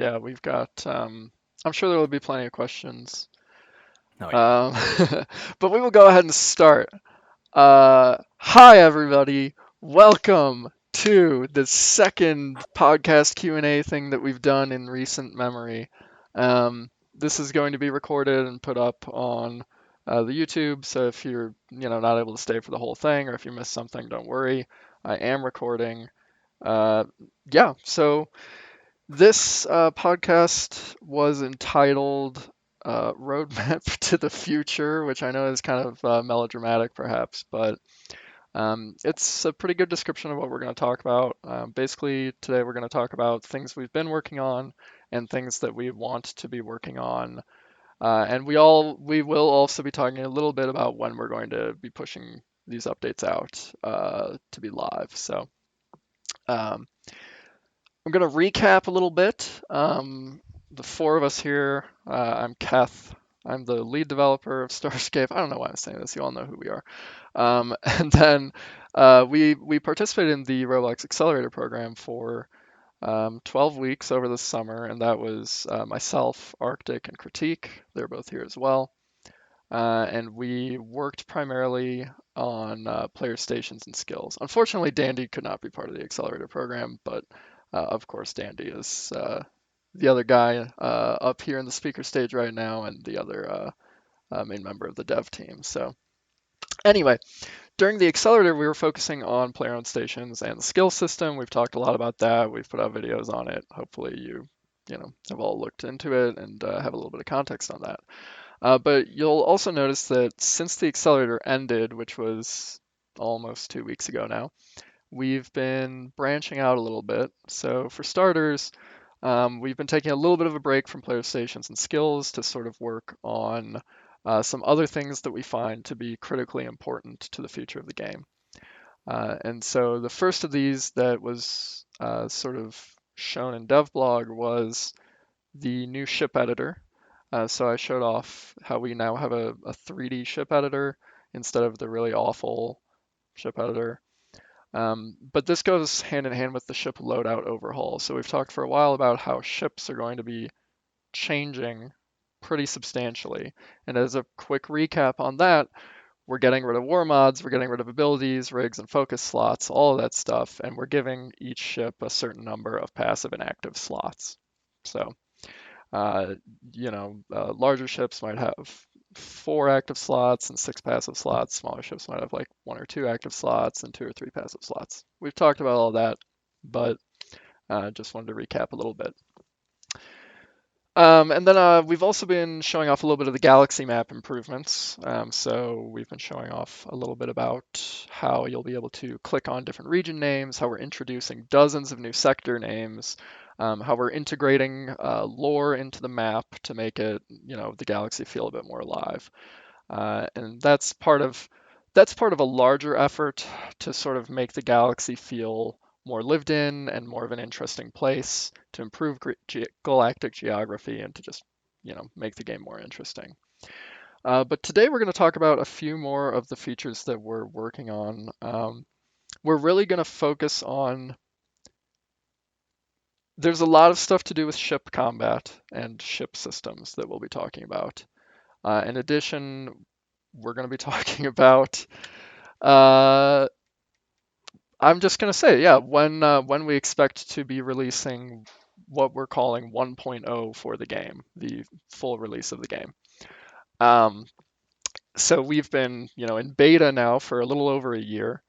Yeah, we've got. I'm sure there will be plenty of questions. Oh yeah. But we will go ahead and start. Hi everybody. Welcome to the second podcast Q&A thing that we've done in recent memory. This is going to be recorded and put up on the YouTube, so if you're, not able to stay for the whole thing or if you missed something, don't worry. I am recording. Uh, yeah, so this podcast was entitled Roadmap to the Future, which I know is kind of melodramatic perhaps, but it's a pretty good description of what we're going to talk about. Basically, today we're going to talk about things we've been working on and things that we want to be working on. And we will also be talking a little bit about when we're going to be pushing these updates out to be live. So um, I'm going to recap a little bit. The four of us here. I'm Keth. I'm the lead developer of Starscape. I don't know why I'm saying this. You all know who we are. And then we participated in the Roblox Accelerator program for 12 weeks over the summer, and that was myself, Arctic, and Critique. They're both here as well. And we worked primarily on player stations and skills. Unfortunately, Dandy could not be part of the Accelerator program, but of course, Dandy is the other guy up here in the speaker stage right now and the other main member of the dev team. So anyway, during the accelerator, we were focusing on player-owned stations and the skill system. We've talked a lot about that. We've put out videos on it. Hopefully, you have all looked into it and have a little bit of context on that. But you'll also notice that since the accelerator ended, which was almost 2 weeks ago now, we've been branching out a little bit. So for starters, we've been taking a little bit of a break from player stations and skills to sort of work on some other things that we find to be critically important to the future of the game. And so the first of these that was sort of shown in DevBlog was the new ship editor. So I showed off how we now have a 3D ship editor instead of the really awful ship editor. But this goes hand in hand with the ship loadout overhaul. So we've talked for a while about how ships are going to be changing pretty substantially. And as a quick recap on that, we're getting rid of war mods, we're getting rid of abilities, rigs, and focus slots, all of that stuff, and we're giving each ship a certain number of passive and active slots. So, uh, larger ships might have 4 active slots and 6 passive slots. Smaller ships might have like 1 or 2 active slots and 2 or 3 passive slots. We've talked about all that, but just wanted to recap a little bit. And then we've also been showing off a little bit of the galaxy map improvements. So we've been showing off a little bit about how you'll be able to click on different region names, how we're introducing dozens of new sector names, how we're integrating lore into the map to make it, the galaxy feel a bit more alive. And that's part of a larger effort to sort of make the galaxy feel more lived in and more of an interesting place to improve galactic geography and to just make the game more interesting. But today we're going to talk about a few more of the features that we're working on. We're really going to focus on. There's a lot of stuff to do with ship combat and ship systems that we'll be talking about. In addition, we're going to be talking about. Uh, I'm just going to say, yeah, when we expect to be releasing what we're calling 1.0 for the game, the full release of the game. Um, so we've been, in beta now for a little over a year,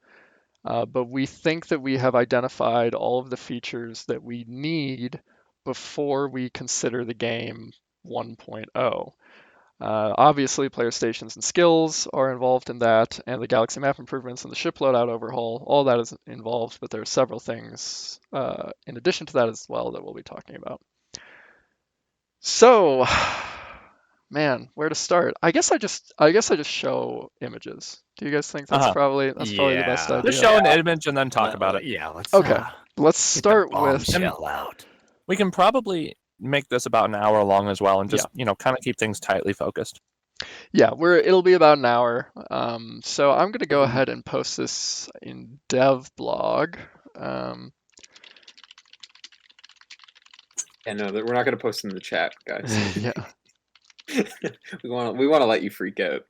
but we think that we have identified all of the features that we need before we consider the game 1.0. Obviously, player stations and skills are involved in that, and the galaxy map improvements and the ship loadout overhaul, all that is involved, but there are several things in addition to that as well that we'll be talking about. So, man, where to start? I guess I just show images. Do you guys think that's Uh-huh. probably the best Just idea? show an image and then talk about it. Yeah, let's Okay, let's get the start with And bombshell out. we can probably make this about an hour long as well and yeah. just, kind of keep things tightly focused. Yeah, it'll be about an hour. So I'm gonna go ahead and post this in dev blog. Um, Yeah, no, we're not gonna post in the chat, guys. Yeah. We want to let you freak out.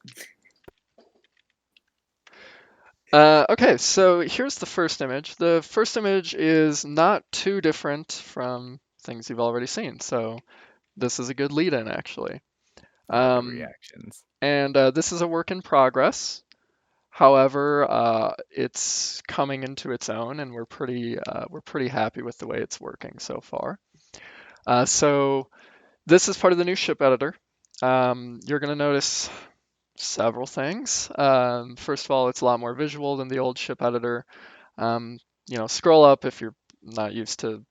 Okay, so here's the first image. The first image is not too different from things you've already seen, so this is a good lead-in, actually. I like the Um, reactions. and this is a work in progress. However, it's coming into its own, and we're pretty happy with the way it's working so far. So this is part of the new ship editor. You're going to notice several things. First of all, it's a lot more visual than the old ship editor. Scroll up if you're not used to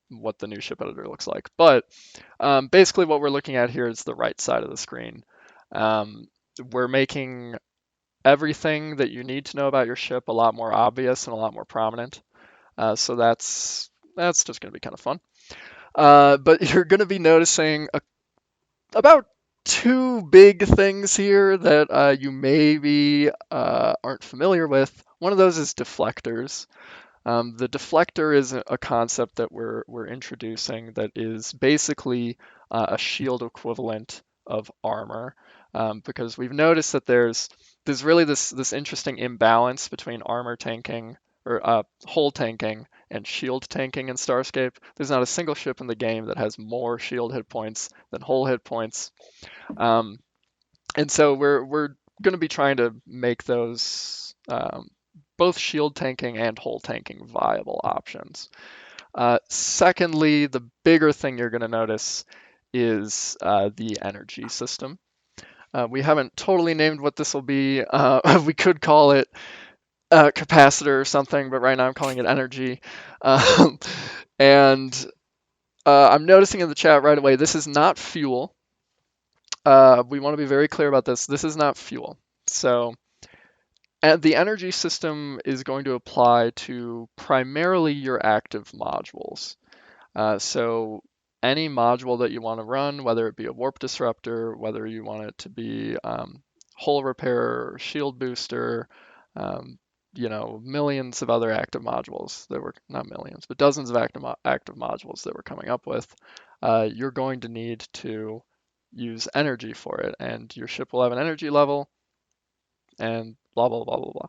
what the new ship editor looks like. But basically, what we're looking at here is the right side of the screen. We're making everything that you need to know about your ship a lot more obvious and a lot more prominent. So that's just going to be kind of fun. But you're going to be noticing about two big things here that you maybe aren't familiar with. One of those is deflectors. The deflector is a concept that we're introducing that is basically a shield equivalent of armor, because we've noticed that there's really this interesting imbalance between armor tanking or hull tanking and shield tanking in Starscape. There's not a single ship in the game that has more shield hit points than hull hit points, um, and so we're going to be trying to make those both shield tanking and hull tanking viable options. Secondly, the bigger thing you're going to notice is the energy system. We haven't totally named what this will be. We could call it capacitor or something, but right now I'm calling it energy. Um, and I'm noticing in the chat right away, this is not fuel. We want to be very clear about this. This is not fuel. So and the energy system is going to apply to primarily your active modules. So any module that you want to run, whether it be a warp disruptor, whether you want it to be hull repair, or shield booster, um, millions of other active modules that were not millions, but dozens of active modules that we're coming up with, you're going to need to use energy for it, and your ship will have an energy level and blah blah blah blah blah.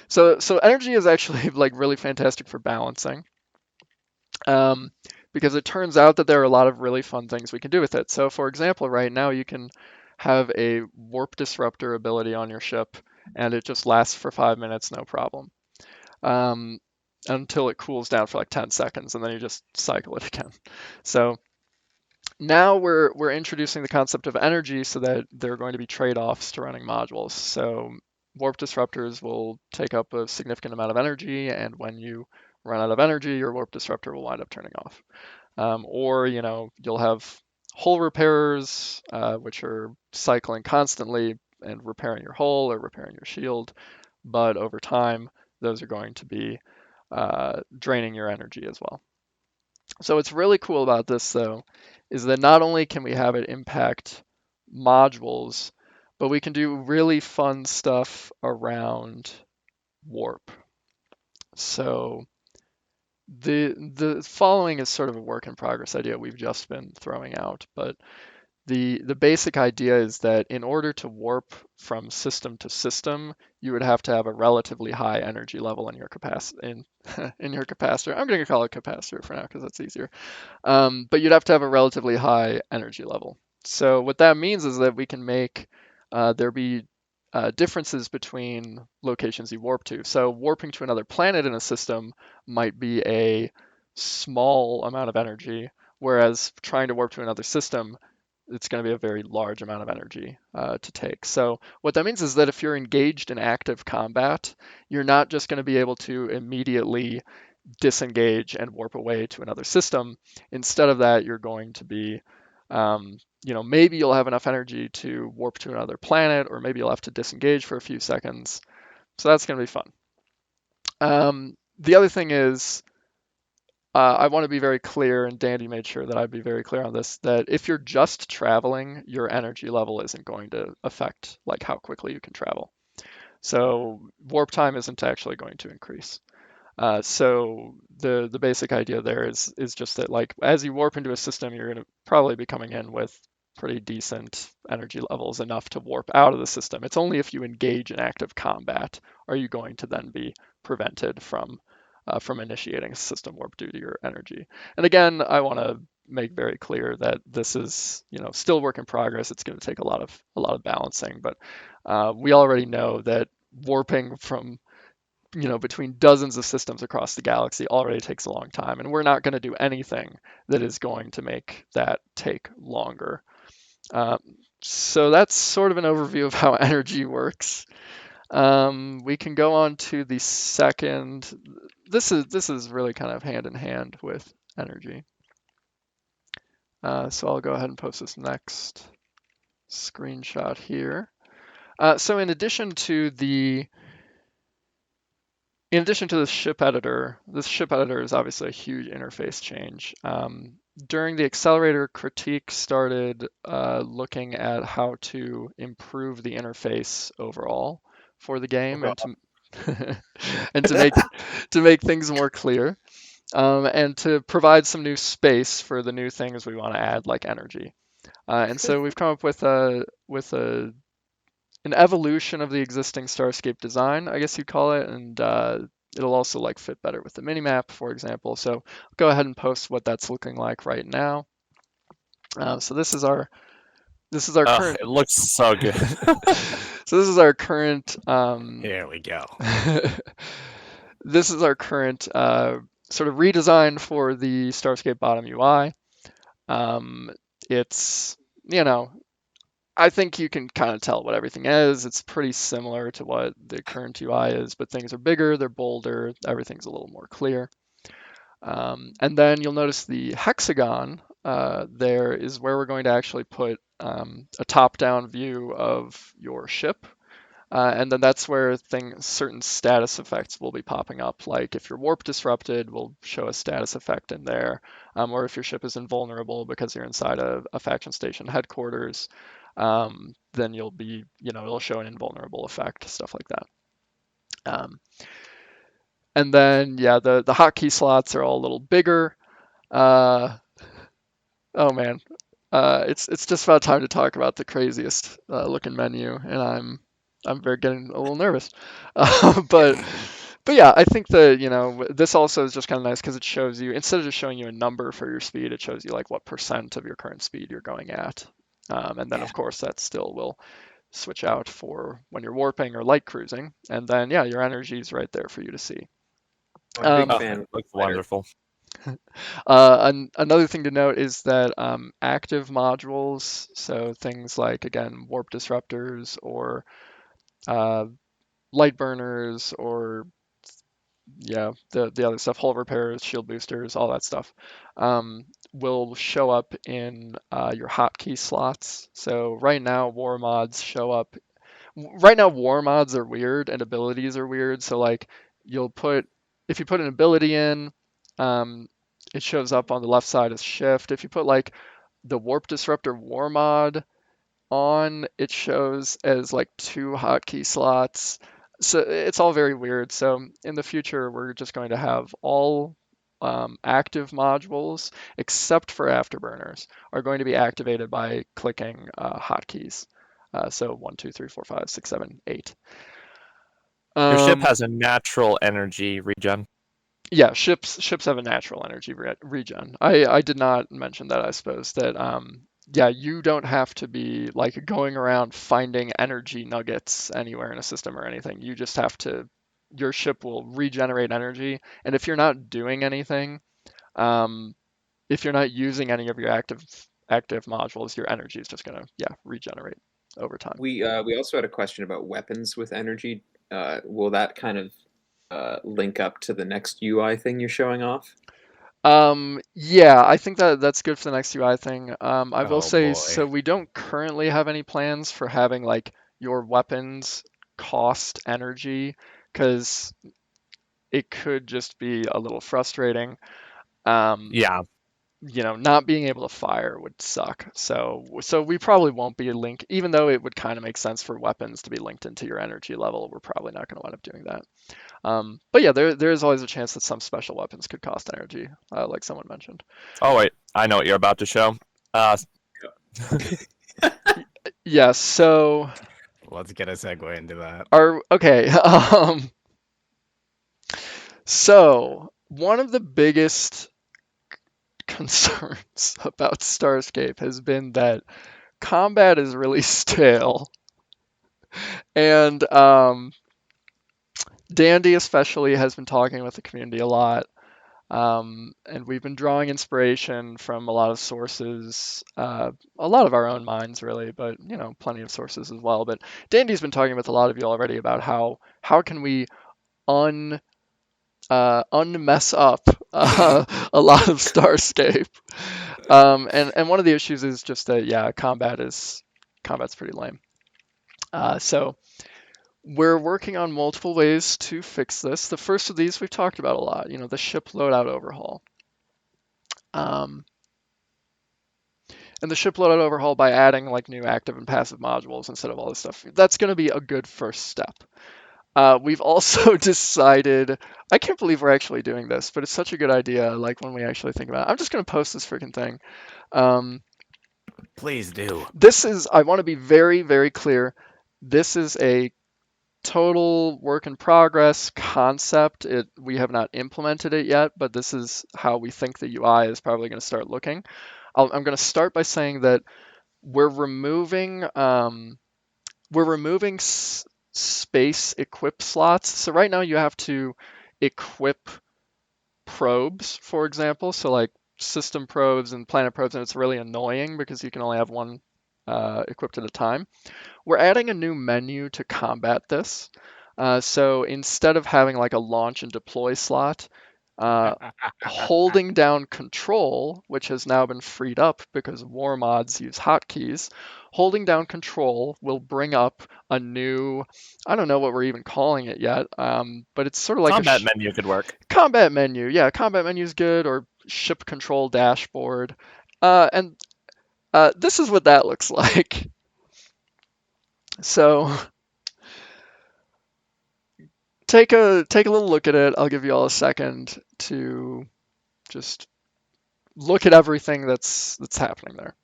So energy is actually like really fantastic for balancing, um, because it turns out that there are a lot of really fun things we can do with it. So for example, right now you can have a warp disruptor ability on your ship, and it just lasts for 5 minutes, no problem, um, until it cools down for like 10 seconds, and then you just cycle it again. So now we're introducing the concept of energy so that there are going to be trade-offs to running modules. So warp disruptors will take up a significant amount of energy, and when you run out of energy, your warp disruptor will wind up turning off. Or you'll have hull repairers, which are cycling constantly and repairing your hull or repairing your shield, but over time, those are going to be draining your energy as well. So what's really cool about this, though, is that not only can we have it impact modules, but we can do really fun stuff around warp. So the following is sort of a work in progress idea we've just been throwing out, but the basic idea is that in order to warp from system to system, you would have to have a relatively high energy level in your in your capacitor. I'm going to call it capacitor for now because that's easier. But you'd have to have a relatively high energy level. So what that means is that we can make there be differences between locations you warp to. So warping to another planet in a system might be a small amount of energy, whereas trying to warp to another system, it's going to be a very large amount of energy to take. So what that means is that if you're engaged in active combat, you're not just going to be able to immediately disengage and warp away to another system. Instead of that, you're going to be, maybe you'll have enough energy to warp to another planet, or maybe you'll have to disengage for a few seconds. So that's going to be fun. The other thing is, I want to be very clear, and Dandy made sure that I'd be very clear on this, that if you're just traveling, your energy level isn't going to affect like how quickly you can travel. So warp time isn't actually going to increase. So the basic idea there is just that like as you warp into a system, you're going to probably be coming in with pretty decent energy levels, enough to warp out of the system. It's only if you engage in active combat are you going to then be prevented from initiating a system warp due to your energy. And again, I want to make very clear that this is, still work in progress. It's going to take a lot of balancing, but we already know that warping from between dozens of systems across the galaxy already takes a long time, and we're not going to do anything that is going to make that take longer. Um, so that's sort of an overview of how energy works. We can go on to the second. This is really kind of hand in hand with energy. So I'll go ahead and post this next screenshot here. So in addition to the ship editor, this ship editor is obviously a huge interface change. During the accelerator, critique started looking at how to improve the interface overall for the game and to and to make things more clear, and to provide some new space for the new things we want to add, like energy. And so we've come up with an evolution of the existing Starscape design, I guess you'd call it, and it'll also like fit better with the minimap, for example. So I'll go ahead and post what that's looking like right now. So this is our current. It looks so good. So this is our current. Here we go. This is our current sort of redesign for the Starscape bottom UI. It's I think you can kind of tell what everything is. It's pretty similar to what the current UI is, but things are bigger, they're bolder, everything's a little more clear. And then you'll notice the hexagon there is where we're going to actually put a top-down view of your ship. And then that's where certain status effects will be popping up. Like if you're warp disrupted, we'll show a status effect in there. Or if your ship is invulnerable because you're inside a faction station headquarters, then it'll show an invulnerable effect, stuff like that. And then, yeah, the hotkey slots are all a little bigger. Oh man, it's just about time to talk about the craziest looking menu, and I'm very getting a little nervous. But yeah, I think that this also is just kind of nice because it shows you, instead of just showing you a number for your speed, it shows you like what percent of your current speed you're going at. And then of course that still will switch out for when you're warping or light cruising. And then yeah, your energy is right there for you to see. I'm a big Oh, fan. it looks wonderful. Another thing to note is that active modules, so things like, again, warp disruptors or light burners or, yeah, the other stuff, hull repairers, shield boosters, all that stuff, will show up in your hotkey slots. So right now, war mods show up. Right now, war mods are weird and abilities are weird. So like, if you put an ability in, it shows up on the left side as shift. If you put like the warp disruptor war mod on, it shows as like two hotkey slots. So it's all very weird. So in the future, we're just going to have all active modules, except for afterburners, are going to be activated by clicking hotkeys. So 1, 2, 3, 4, 5, 6, 7, 8. Your ship has a natural energy regen. Yeah, ships have a natural energy regen. I did not mention that, I suppose, that yeah, you don't have to be like going around finding energy nuggets anywhere in a system or anything. You just have to, your ship will regenerate energy, and if you're not doing anything, if you're not using any of your active modules, your energy is just gonna, yeah, regenerate over time. We also had a question about weapons with energy. Will that kind of link up to the next UI thing you're showing off? Yeah, I think that's good for the next UI thing. I will Oh, say, boy. so we don't currently have any plans for having like your weapons cost energy, because it could just be a little frustrating. Um, Yeah, not being able to fire would suck. So we probably won't be linked, even though it would kind of make sense for weapons to be linked into your energy level. We're probably not going to wind up doing that. But yeah, there is always a chance that some special weapons could cost energy, like someone mentioned. Oh wait, I know what you're about to show. Yeah, so Let's get a segue into that. okay. So one of the biggest concerns about Starscape has been that combat is really stale, and Dandy especially has been talking with the community a lot. And we've been drawing inspiration from a lot of sources, a lot of our own minds, really, but plenty of sources as well. But Dandy's been talking with a lot of you already about how can we unmess up a lot of Starscape. And one of the issues is just that combat's pretty lame. So we're working on multiple ways to fix this. The first of these we've talked about a lot, the ship loadout overhaul. And the ship loadout overhaul by adding like new active and passive modules instead of all this stuff. That's going to be a good first step. We've also decided, I can't believe we're actually doing this, but it's such a good idea. Like when we actually think about it, I'm just going to post this freaking thing. Please do. I want to be very, very clear. This is a total work in progress concept. We have not implemented it yet, but this is how we think the UI is probably going to start looking. I'm going to start by saying that we're removing space equip slots. So right now you have to equip probes, for example. So like system probes and planet probes, and it's really annoying because you can only have one equipped at a time. We're adding a new menu to combat this. So instead of having like a launch and deploy slot, holding down control, which has now been freed up because war mods use hotkeys, holding down control will bring up a new, I don't know what we're even calling it yet, but it's sort of like combat menu could work. Combat menu, yeah, combat menu is good, or ship control dashboard. And this is what that looks like. So take a little look at it. I'll give you all a second to just look at everything that's happening there.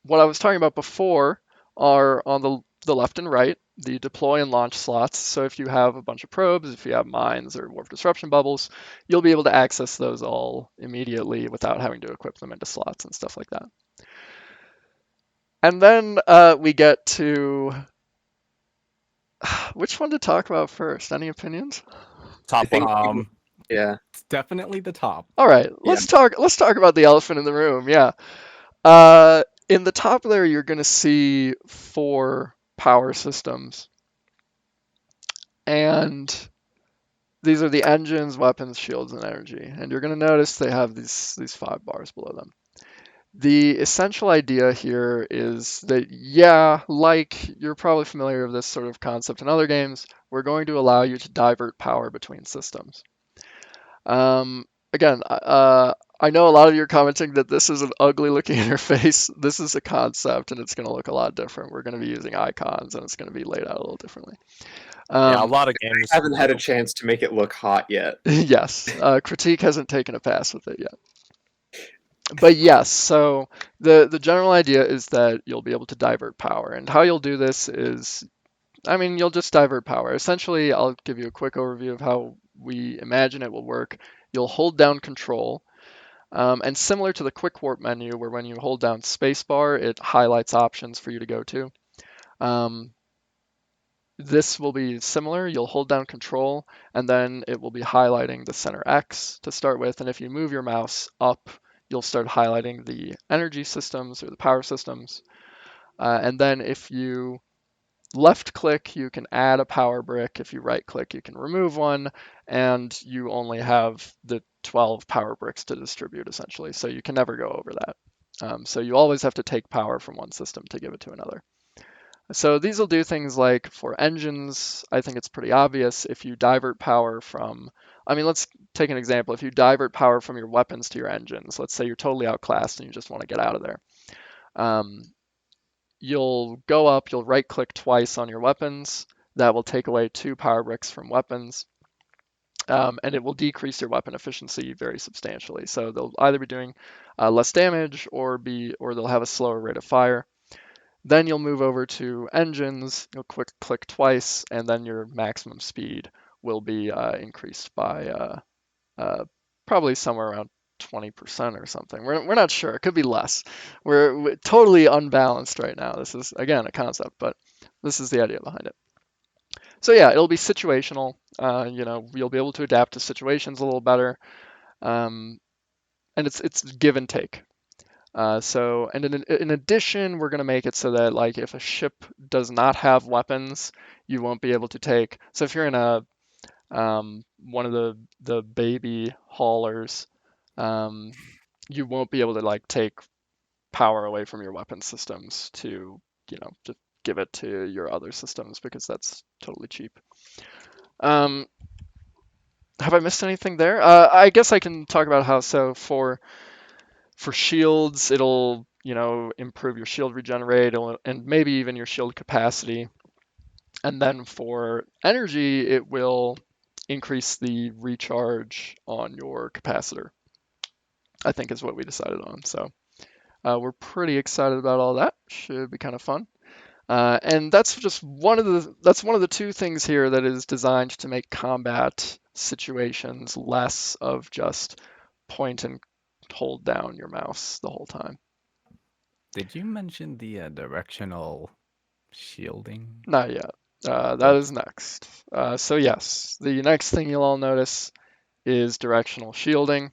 What I was talking about before are on the left and right, the deploy and launch slots. So if you have a bunch of probes, if you have mines or warp disruption bubbles, you'll be able to access those all immediately without having to equip them into slots and stuff like that. And then we get to which one to talk about first? Any opinions? Top one. Yeah, It's definitely the top. All right, let's talk about the elephant in the room. Yeah. In the top there, you're going to see 4 power systems. And these are the engines, weapons, shields, and energy. And you're going to notice they have these 5 bars below them. The essential idea here is that, yeah, like you're probably familiar with this sort of concept in other games, we're going to allow you to divert power between systems. Again, I know a lot of you are commenting that this is an ugly looking interface. This is a concept and it's going to look a lot different. We're going to be using icons and it's going to be laid out a little differently. Yeah, a lot of games. I haven't had a chance to make it look hot yet. Yes, Critique hasn't taken a pass with it yet. But yes, so the general idea is that you'll be able to divert power. And how you'll do this is, you'll just divert power. Essentially, I'll give you a quick overview of how we imagine it will work. You'll hold down control. And similar to the quick warp menu, where when you hold down spacebar, it highlights options for you to go to. This will be similar. You'll hold down control, and then it will be highlighting the center X to start with. And if you move your mouse up, you'll start highlighting the energy systems or the power systems. And then if you left click, you can add a power brick. If you right click, you can remove one, and you only have the 12 power bricks to distribute essentially. So you can never go over that. So you always have to take power from one system to give it to another. So these will do things like for engines, I think it's pretty obvious. If you divert power from I mean, let's take an example. If you divert power from your weapons to your engines, let's say you're totally outclassed and you just want to get out of there. You'll go up, you'll right click twice on your weapons. That will take away 2 power bricks from weapons. And it will decrease your weapon efficiency very substantially. So they'll either be doing less damage or they'll have a slower rate of fire. Then you'll move over to engines, you'll click twice, and then your maximum speed will be increased by probably somewhere around 20% or something. We're not sure. It could be less. We're totally unbalanced right now. This is, again, a concept, but this is the idea behind it. So yeah, it'll be situational. You'll be able to adapt to situations a little better, and it's give and take. And in addition, we're going to make it so that like if a ship does not have weapons, you won't be able to take. So if you're in a one of the baby haulers, you won't be able to like take power away from your weapon systems to to give it to your other systems because that's totally cheap. Have I missed anything there? I guess I can talk about how for shields, it'll improve your shield regenerate and maybe even your shield capacity. And then for energy, it will increase the recharge on your capacitor, I think is what we decided on. So we're pretty excited about all that. Should be kind of fun. And that's just one of the 2 things here that is designed to make combat situations less of just point and hold down your mouse the whole time. Did you mention the directional shielding? Not yet. That is next. So yes, the next thing you'll all notice is directional shielding.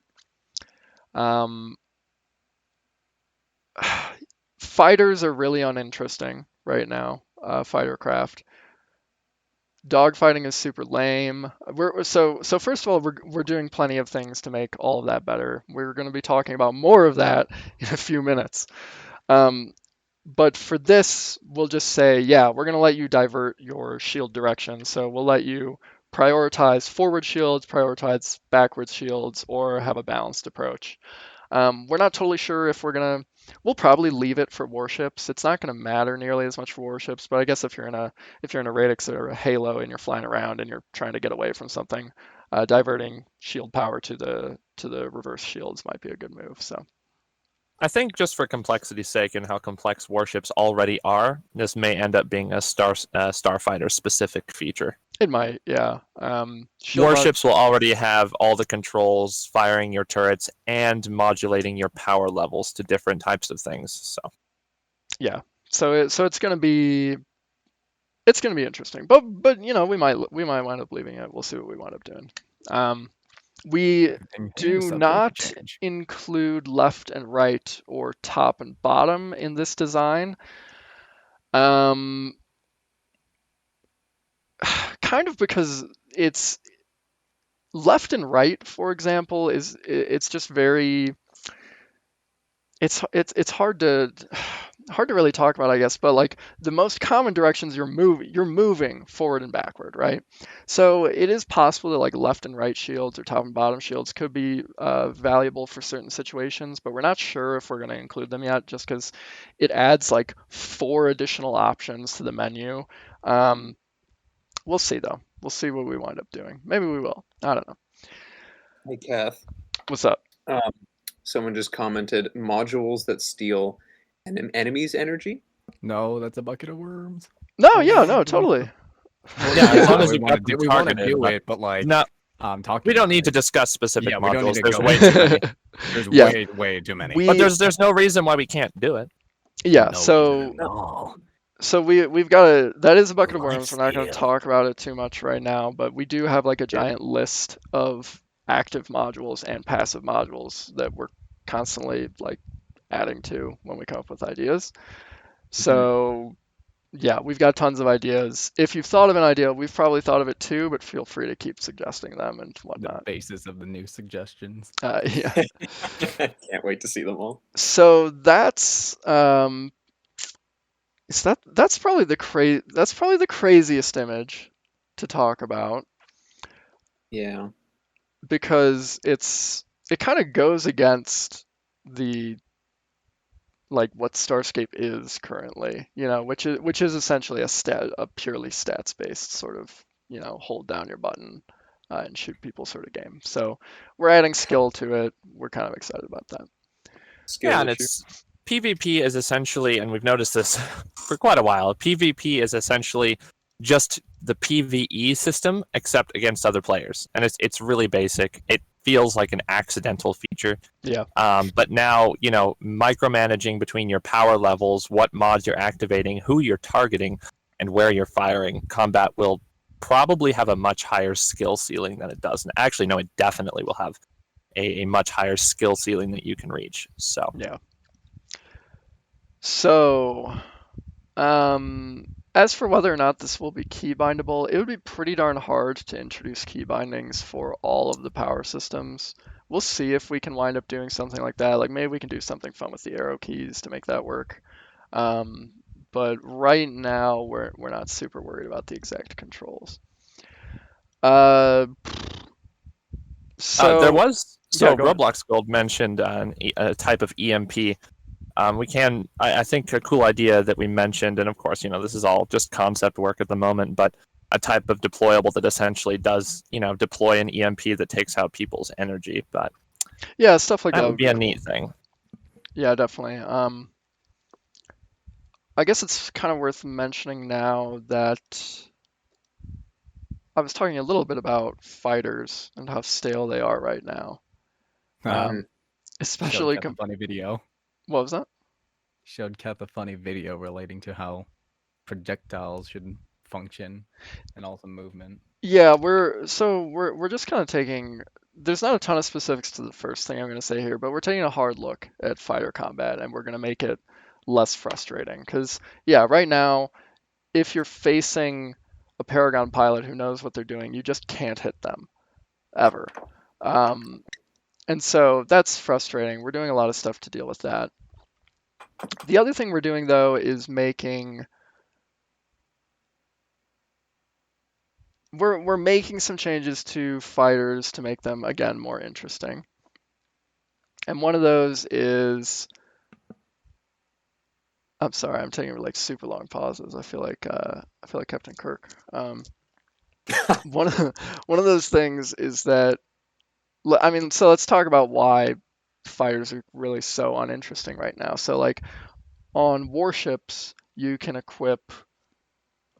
Fighters are really uninteresting right now. Fighter craft. Dogfighting is super lame. So first of all, we're doing plenty of things to make all of that better. We're going to be talking about more of that in a few minutes. But for this, we'll just say, yeah, we're going to let you divert your shield direction. So we'll let you prioritize forward shields, prioritize backwards shields, or have a balanced approach. We're not totally sure if we'll probably leave it for warships. It's not going to matter nearly as much for warships, but I guess if you're in a Radix or a Halo and you're flying around and you're trying to get away from something, diverting shield power to the reverse shields might be a good move. So I think just for complexity's sake and how complex warships already are, this may end up being a Starfighter specific feature. it might, yeah. Warships will already have all the controls, firing your turrets and modulating your power levels to different types of things. So yeah, so it's going to be interesting, but we might wind up leaving it. We'll see what we wind up doing. We do not include left and right or top and bottom in this design. Kind of because it's left and right, for example, it's just very it's hard to really talk about, I guess, but like the most common directions you're moving forward and backward, right? So it is possible that like left and right shields or top and bottom shields could be valuable for certain situations, but we're not sure if we're going to include them yet, just because it adds like 4 additional options to the menu. We'll see though. We'll see what we wind up doing. Maybe we will. I don't know. Hey, Kath. What's up? Someone just commented modules that steal an enemy's energy. No, that's a bucket of worms. No, yeah, no, totally. yeah, as long as we you want get to do it, but like no, talking. we don't need to discuss specific Yeah, we don't need modules. to There's go way too many. There's Yeah. way too many. But there's no reason why we can't do it. Yeah, No. so we've got that is a bucket of Life worms. We're not going to steal. talk about it too much right now, but we do have like a giant list of active modules and passive modules that we're constantly like adding to when we come up with ideas. So yeah, we've got tons of ideas. If you've thought of an idea, we've probably thought of it too, but feel free to keep suggesting them and The whatnot. basis of the new suggestions. Yeah. Can't wait to see them all. So that's that's probably the craziest image to talk about. Yeah. because it kind of goes against the like what Starscape is currently, which is essentially a purely stats based sort of, hold down your button and shoot people sort of game. So we're adding skill to it. We're kind of excited about that. Skill Yeah, and issue. it's PvP is essentially, and we've noticed this for quite a while. PvP is essentially just the PvE system, except against other players, and it's really basic. It feels like an accidental feature. Yeah. But now, micromanaging between your power levels, what mods you're activating, who you're targeting, and where you're firing, combat will probably have a much higher skill ceiling than it does. And actually, no, it definitely will have a much higher skill ceiling that you can reach. So Yeah. So, as for whether or not this will be key bindable, it would be pretty darn hard to introduce key bindings for all of the power systems. We'll see if we can wind up doing something like that. Like maybe we can do something fun with the arrow keys to make that work. But right now we're not super worried about the exact controls. So there was yeah, go ahead. Roblox Gold mentioned a type of EMP. I think a cool idea that we mentioned, and of course, this is all just concept work at the moment, but a type of deployable that essentially does, deploy an EMP that takes out people's energy. But Yeah, stuff like that that would would be be a cool. neat thing. Yeah, definitely. I guess it's kind of worth mentioning now that I was talking a little bit about fighters and how stale they are right now. Uh, showed Especially Keth a funny video. what was that? Showed Keth a funny video relating to how projectiles should function and also movement. Yeah, we're just kind of taking. There's not a ton of specifics to the first thing I'm going to say here, but we're taking a hard look at fighter combat and we're going to make it less frustrating. Because yeah, right now, if you're facing a Paragon pilot who knows what they're doing, you just can't hit them ever. Um, and so that's frustrating. We're doing a lot of stuff to deal with that. The other thing we're doing though is we're making some changes to fighters to make them again more interesting. And one of those is I'm sorry, I'm taking like super long pauses. I feel like Captain Kirk. One of one of those things is that I mean, so let's talk about why fighters are really so uninteresting right now. So like on warships, you can equip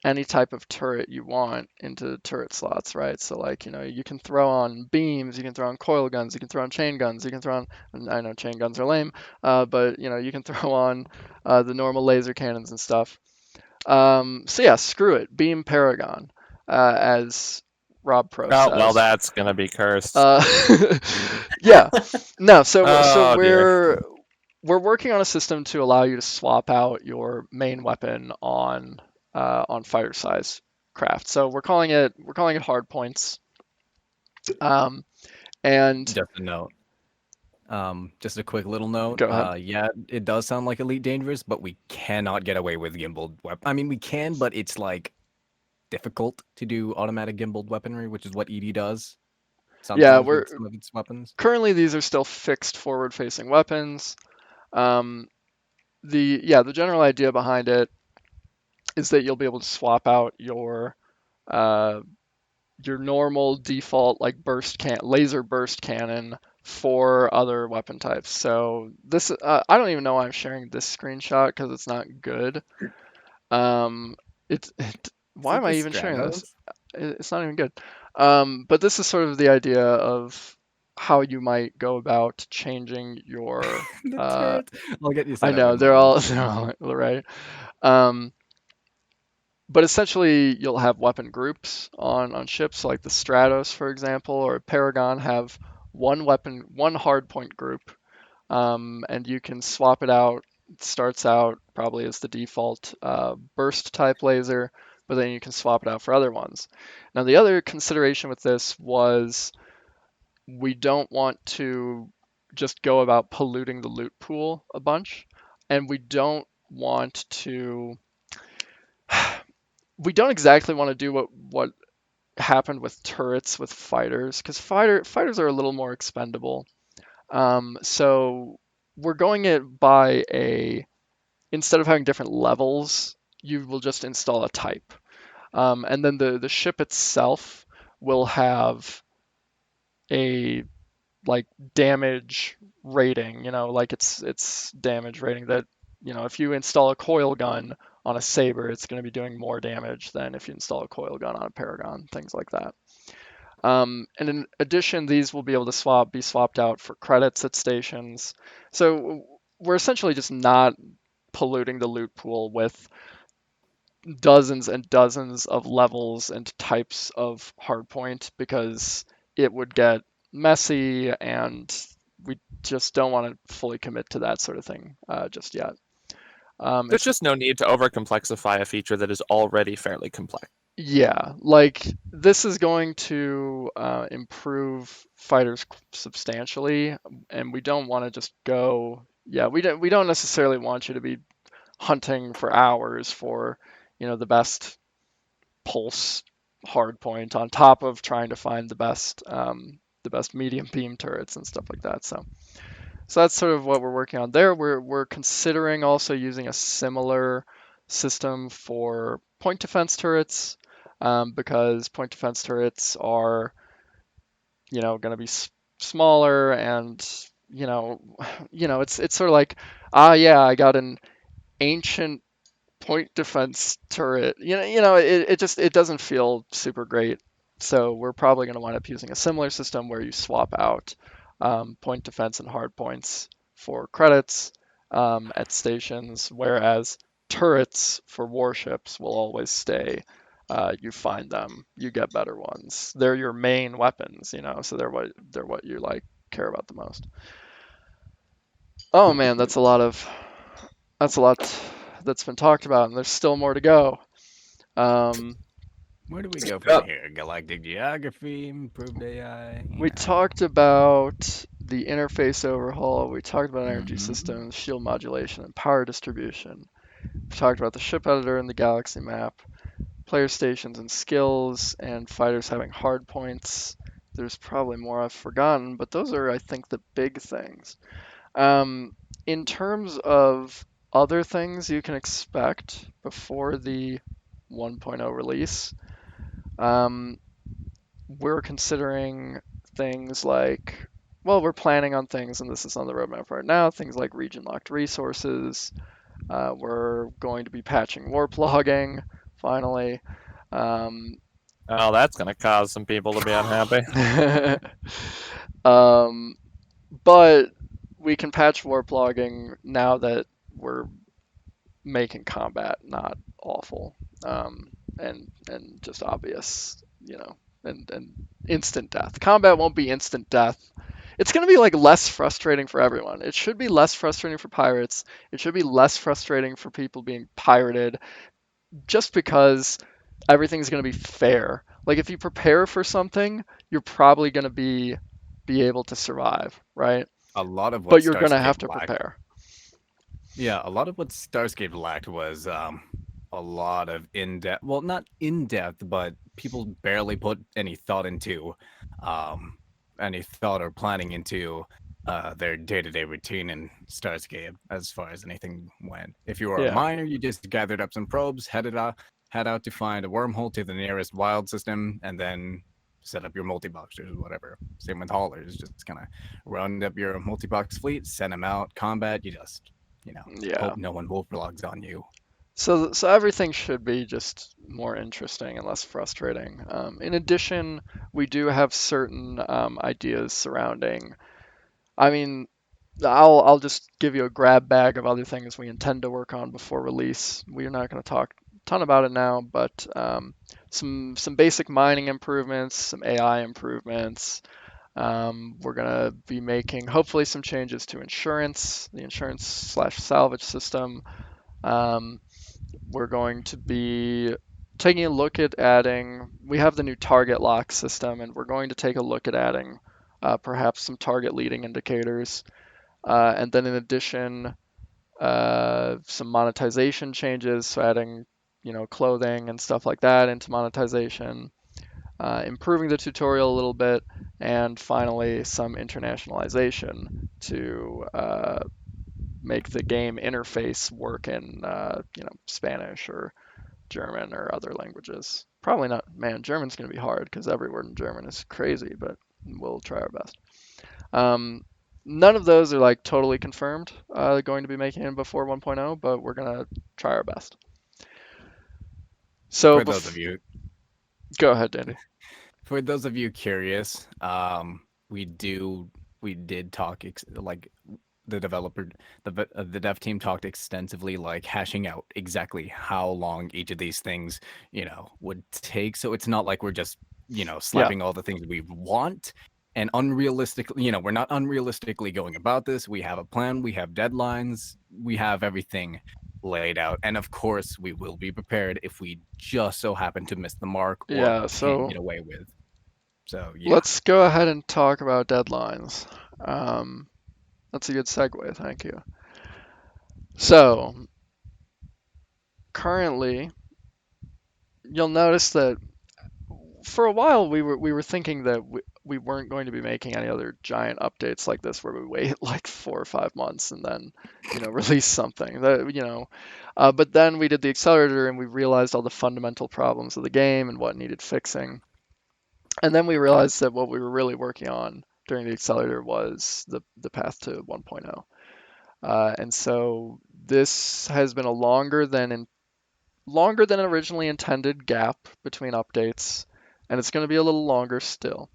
any type of turret you want into turret slots, right? So like, you can throw on beams, you can throw on coil guns, you can throw on chain guns, you can throw on, and I know chain guns are lame, but you can throw on the normal laser cannons and stuff. So yeah, screw it, beam Paragon, as Rob Pro Oh, well, says. that's gonna be cursed. Yeah, no, so Oh dear. we're working on a system to allow you to swap out your main weapon on fighter size craft. So we're calling it hard points. And Just a note. Just a quick little note. go ahead. Yeah, it does sound like Elite Dangerous, but we cannot get away with gimbaled weapon. I mean, we can, but it's like difficult to do automatic gimbaled weaponry, which is what ED does Yeah, sometimes with some of its weapons. currently these are still fixed forward-facing weapons. Um, the general idea behind it is that you'll be able to swap out uh, your normal default like laser burst cannon for other weapon types. So this I don't even know why I'm sharing this screenshot because it's not good. Why am I even sharing this? It's not even good. But this is sort of the idea of how you might go about changing your. The Uh, turret. I'll get you set I up know in they're mine. all right. Um, but essentially, you'll have weapon groups on ships, like the Stratos, for example, or Paragon have one hard point group, and you can swap it out. It starts out probably as the default burst type laser, but then you can swap it out for other ones. Now, the other consideration with this was we don't want to just go about polluting the loot pool a bunch, and we don't exactly want to do what happened with turrets with fighters, because fighters are a little more expendable. So we're going it by instead of having different levels, you will just install a type. And then the ship itself will have a like damage rating, like its damage rating that, if you install a coil gun on a saber, it's going to be doing more damage than if you install a coil gun on a paragon, things like that. And in addition, these will be able to be swapped out for credits at stations. So we're essentially just not polluting the loot pool with dozens and dozens of levels and types of hardpoint, because it would get messy, and we just don't want to fully commit to that sort of thing just yet. There's just no need to overcomplexify a feature that is already fairly complex. Yeah, like this is going to improve fighters substantially, and we don't want to just go. Yeah, we don't necessarily want you to be hunting for hours for, the best pulse hard point on top of trying to find the best medium beam turrets and stuff like that. So that's sort of what we're working on there. We're considering also using a similar system for point defense turrets, because point defense turrets are, going to be smaller, and it's sort of like, yeah, I got an ancient point defense turret. It doesn't feel super great. So we're probably going to wind up using a similar system where you swap out point defense and hard points for credits at stations, whereas turrets for warships will always stay. You find them, you get better ones. They're your main weapons, so they're what you like care about the most. Oh man, that's a lot that's been talked about, and there's still more to go. Um, Where do we go from Yep. here? Galactic geography, improved AI. we talked about the interface overhaul. We talked about energy Mhm. systems, shield modulation, and power distribution. We talked about the ship editor and the galaxy map, player stations and skills, and fighters having hard points. There's probably more I've forgotten, but those are, I think, the big things. In terms of other things you can expect before the 1.0 release, um, we're considering things like, well, we're planning on things, and this is on the roadmap right now, things like region locked resources. We're going to be patching warp logging, finally. Um, Oh, that's going to cause some people to be unhappy. um, but we can patch warp logging now that we're making combat not awful, and just obvious, and instant death. Combat won't be instant death. It's going to be like less frustrating for everyone. It should be less frustrating for pirates. It should be less frustrating for people being pirated, just because everything's going to be fair. Like if you prepare for something, you're probably going to be able to survive, right? A lot of what But you're going to have Starscape to lacked. prepare. Yeah, a lot of what Starscape lacked was a lot of in-depth. Well, not in-depth, but people barely put um, any thought or planning into their day-to-day routine in Starscape as far as anything went. If you were a Yeah. miner, you just gathered up some probes, head out to find a wormhole to the nearest wild system, and then set up your multi-boxers or whatever. Same with haulers, just kind of round up your multi-box fleet, send them out, combat. You just Yeah. hope no one wolf logs on you. So everything should be just more interesting and less frustrating. In addition, we do have certain ideas surrounding. I mean, I'll just give you a grab bag of other things we intend to work on before release. We're not going to talk a ton about it now, but some basic mining improvements, some AI improvements. We're going to be making hopefully some changes to insurance, the insurance slash salvage system. Um, we're going to be taking a look at adding, we have the new target lock system, and we're going to take a look at adding perhaps some target leading indicators. And then in addition, some monetization changes, so adding, clothing and stuff like that into monetization. improving the tutorial a little bit, and finally some internationalization to make the game interface work in Spanish or German or other languages. Probably not. Man, German's going to be hard because every word in German is crazy, but we'll try our best. Um, None of those are like totally confirmed going to be making it before 1.0, but we're going to try our best. So For those of you, go ahead, Dandy. for those of you curious, we did talk like the developer, the dev team talked extensively, like hashing out exactly how long each of these things, would take. So it's not like we're just, Yeah, slapping all the things we want and unrealistically, we're not unrealistically going about this. We have a plan, we have deadlines, we have everything laid out. And of course, we will be prepared if we just so happen to miss the mark or yeah. can't So get away with. So yeah. let's go ahead and talk about deadlines. Um, that's a good segue. Thank you. So currently, you'll notice that for a while we were thinking that we weren't going to be making any other giant updates like this where we wait like 4 or 5 months and then release something but then we did the accelerator and we realized all the fundamental problems of the game and what needed fixing, and then we realized that what we were really working on during the accelerator was the path to 1.0. And so this has been a longer than originally intended gap between updates, and it's going to be a little longer still.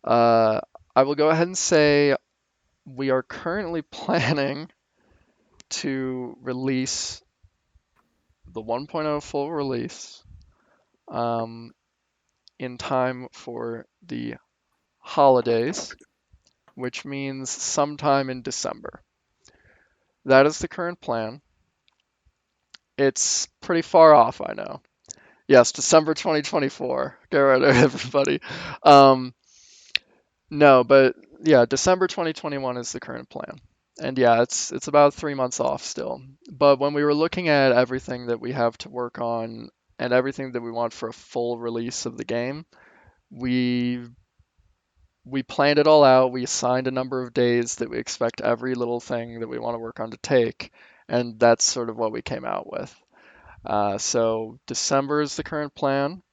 Uh, I will go ahead and say we are currently planning to release the 1.0 full release um, in time for the holidays, which means sometime in December. That is the current plan. It's pretty far off, I know. Yes, December 2024. Get ready, everybody. Um, no, but yeah, December 2021 is the current plan. And yeah, it's about 3 months off still. But when we were looking at everything that we have to work on and everything that we want for a full release of the game, we we planned it all out. We assigned a number of days that we expect every little thing that we want to work on to take, and that's sort of what we came out with. So December is the current plan.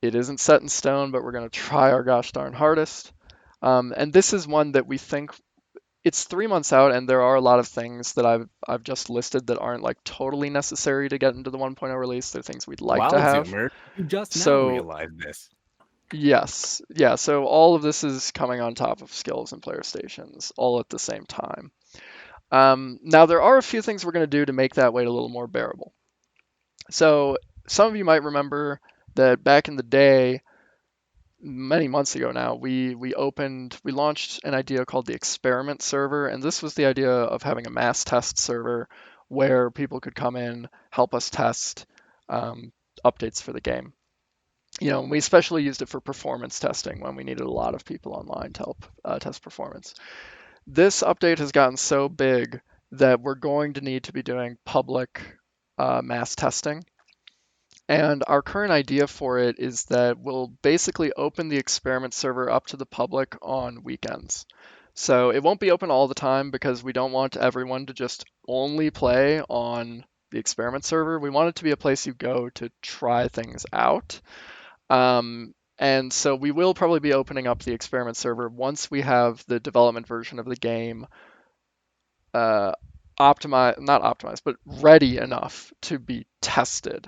It isn't set in stone, but we're going to try our gosh darn hardest. And this is one that we think it's 3 months out, and there are a lot of things that I've just listed that aren't like totally necessary to get into the 1.0 release. They're things we'd like to Wow, have. Zoomer, you just now So realized this. yes, yeah. So all of this is coming on top of skills and player stations all at the same time. Now there are a few things we're going to do to make that wait a little more bearable. So some of you might remember that back in the day, many months ago now, we launched an idea called the experiment server, and this was the idea of having a mass test server where people could come in, help us test updates for the game. We especially used it for performance testing when we needed a lot of people online to help test performance. This update has gotten so big that we're going to need to be doing public mass testing. And our current idea for it is that we'll basically open the experiment server up to the public on weekends. So it won't be open all the time because we don't want everyone to just only play on the experiment server. We want it to be a place you go to try things out. And so we will probably be opening up the experiment server once we have the development version of the game uh, not optimized, but ready enough to be tested.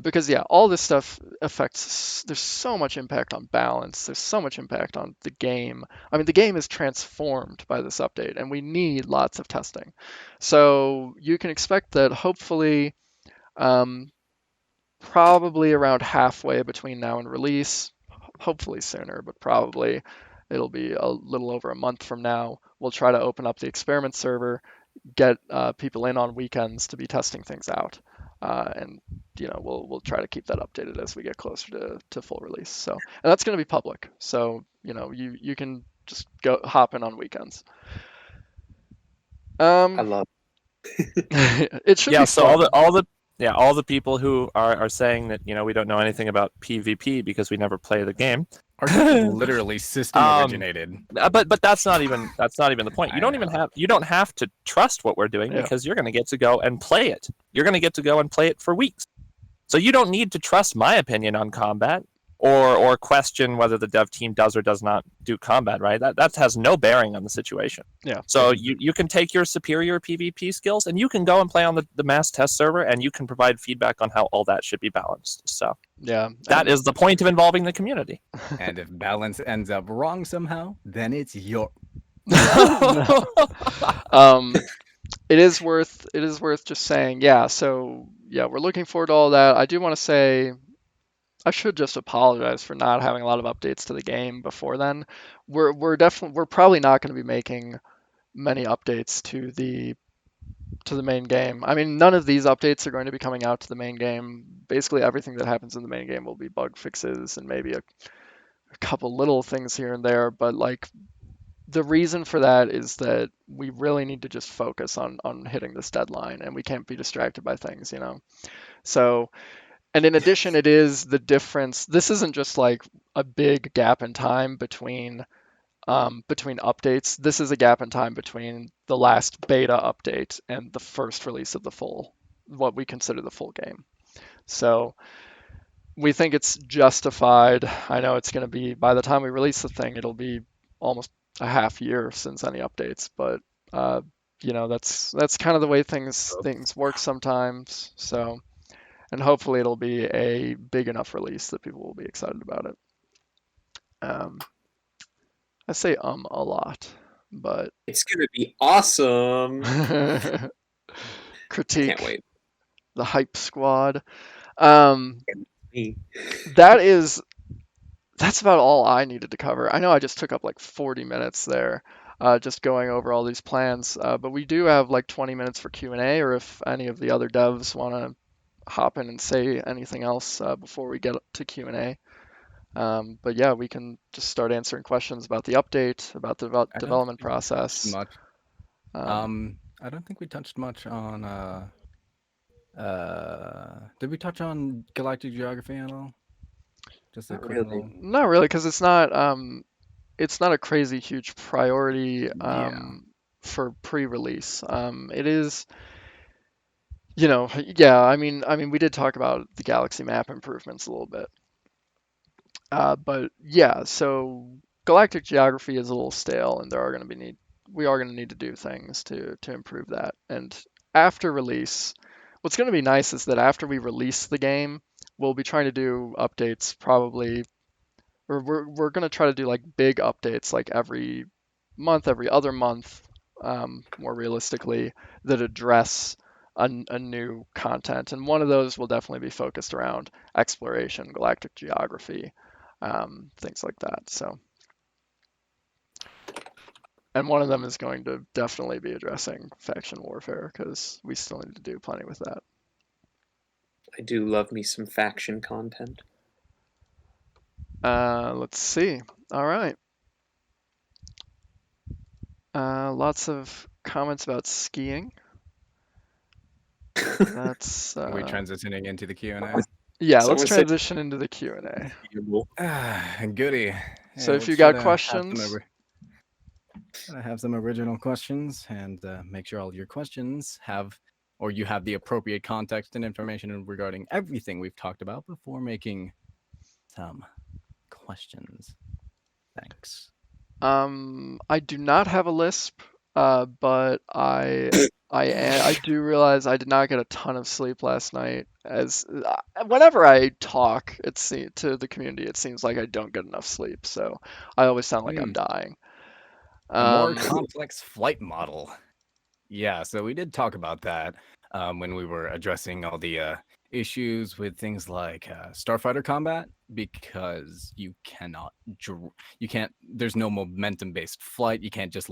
Because yeah, all this stuff affects. There's so much impact on balance. There's so much impact on the game. I mean, the game is transformed by this update, and we need lots of testing. So you can expect that hopefully, probably around halfway between now and release, hopefully sooner, but probably it'll be a little over a month from now. We'll try to open up the experiment server, get people in on weekends to be testing things out, and we'll try to keep that updated as we get closer to full release. So, and that's going to be public, so you can just go hop in on weekends. I love. It should Yeah, be so all fun. the Yeah, all the people who are saying that we don't know anything about PvP because we never play the game. Our game is literally system originated. But that's not even the point. I know. You don't have to trust what we're doing Yeah. because you're going to get to go and play it. You're going to get to go and play it for weeks. So you don't need to trust my opinion on combat or question whether the dev team does or does not do combat, right? That has no bearing on the situation. Yeah. So you can take your superior PvP skills and you can go and play on the mass test server and you can provide feedback on how all that should be balanced. So Yeah. that is the point of involving the community. And if balance ends up wrong somehow, then it's your. It is worth just saying, yeah. So yeah, we're looking forward to all that. I do want to say I should just apologize for not having a lot of updates to the game before then. We're probably not going to be making many updates to the main game. I mean, none of these updates are going to be coming out to the main game. Basically, everything that happens in the main game will be bug fixes and maybe a couple little things here and there. But like, the reason for that is that we really need to just focus on hitting this deadline, and we can't be distracted by things, you know. So, and in addition, it is the difference. This isn't just like a big gap in time between updates. This is a gap in time between the last beta update and the first release of what we consider the full game. So we think it's justified. I know it's going to be, by the time we release the thing, it'll be almost a half year since any updates, but that's kind of the way things work sometimes. So, and hopefully it'll be a big enough release that people will be excited about it. I say a lot, but It's gonna be awesome. critique Can't wait. the hype squad. Me. That's about all I needed to cover. I know I just took up like 40 minutes there, just going over all these plans. But we do have like 20 minutes for Q&A, or if any of the other devs want to hop in and say anything else before we get to Q&A. But yeah, we can just start answering questions about the update, about the development process. Much. I don't think we touched much on. Did we touch on galactic geography at all? Just a Not quick really. little. Not really, because it's not a crazy huge priority Yeah. for pre-release. It is, yeah. I mean, we did talk about the galaxy map improvements a little bit. But yeah, so galactic geography is a little stale, and we are going to need to do things to improve that. And after release, what's going to be nice is that after we release the game, we'll be trying to do updates probably, or we're going to try to do like big updates like every month, every other month, more realistically, that address a new content. And one of those will definitely be focused around exploration, galactic geography, things like that. So, and one of them is going to definitely be addressing faction warfare because we still need to do plenty with that. I do love me some faction content. Let's see. All right. Lots of comments about skiing. That's Are we transitioning into the Q&A? yeah. Someone Let's said- transition into the Q&A. Goody. So Yeah, if you let's got try to have questions, I have some original questions, and make sure all your questions you have the appropriate context and information regarding everything we've talked about before making some questions. Thanks. I do not have a lisp, but I do realize I did not get a ton of sleep last night. As whenever I talk, to the community, it seems like I don't get enough sleep. So I always sound like I'm dying. A more complex flight model. Yeah, so we did talk about that when we were addressing all the issues with things like starfighter combat, because you can't. There's no momentum-based flight. You can't just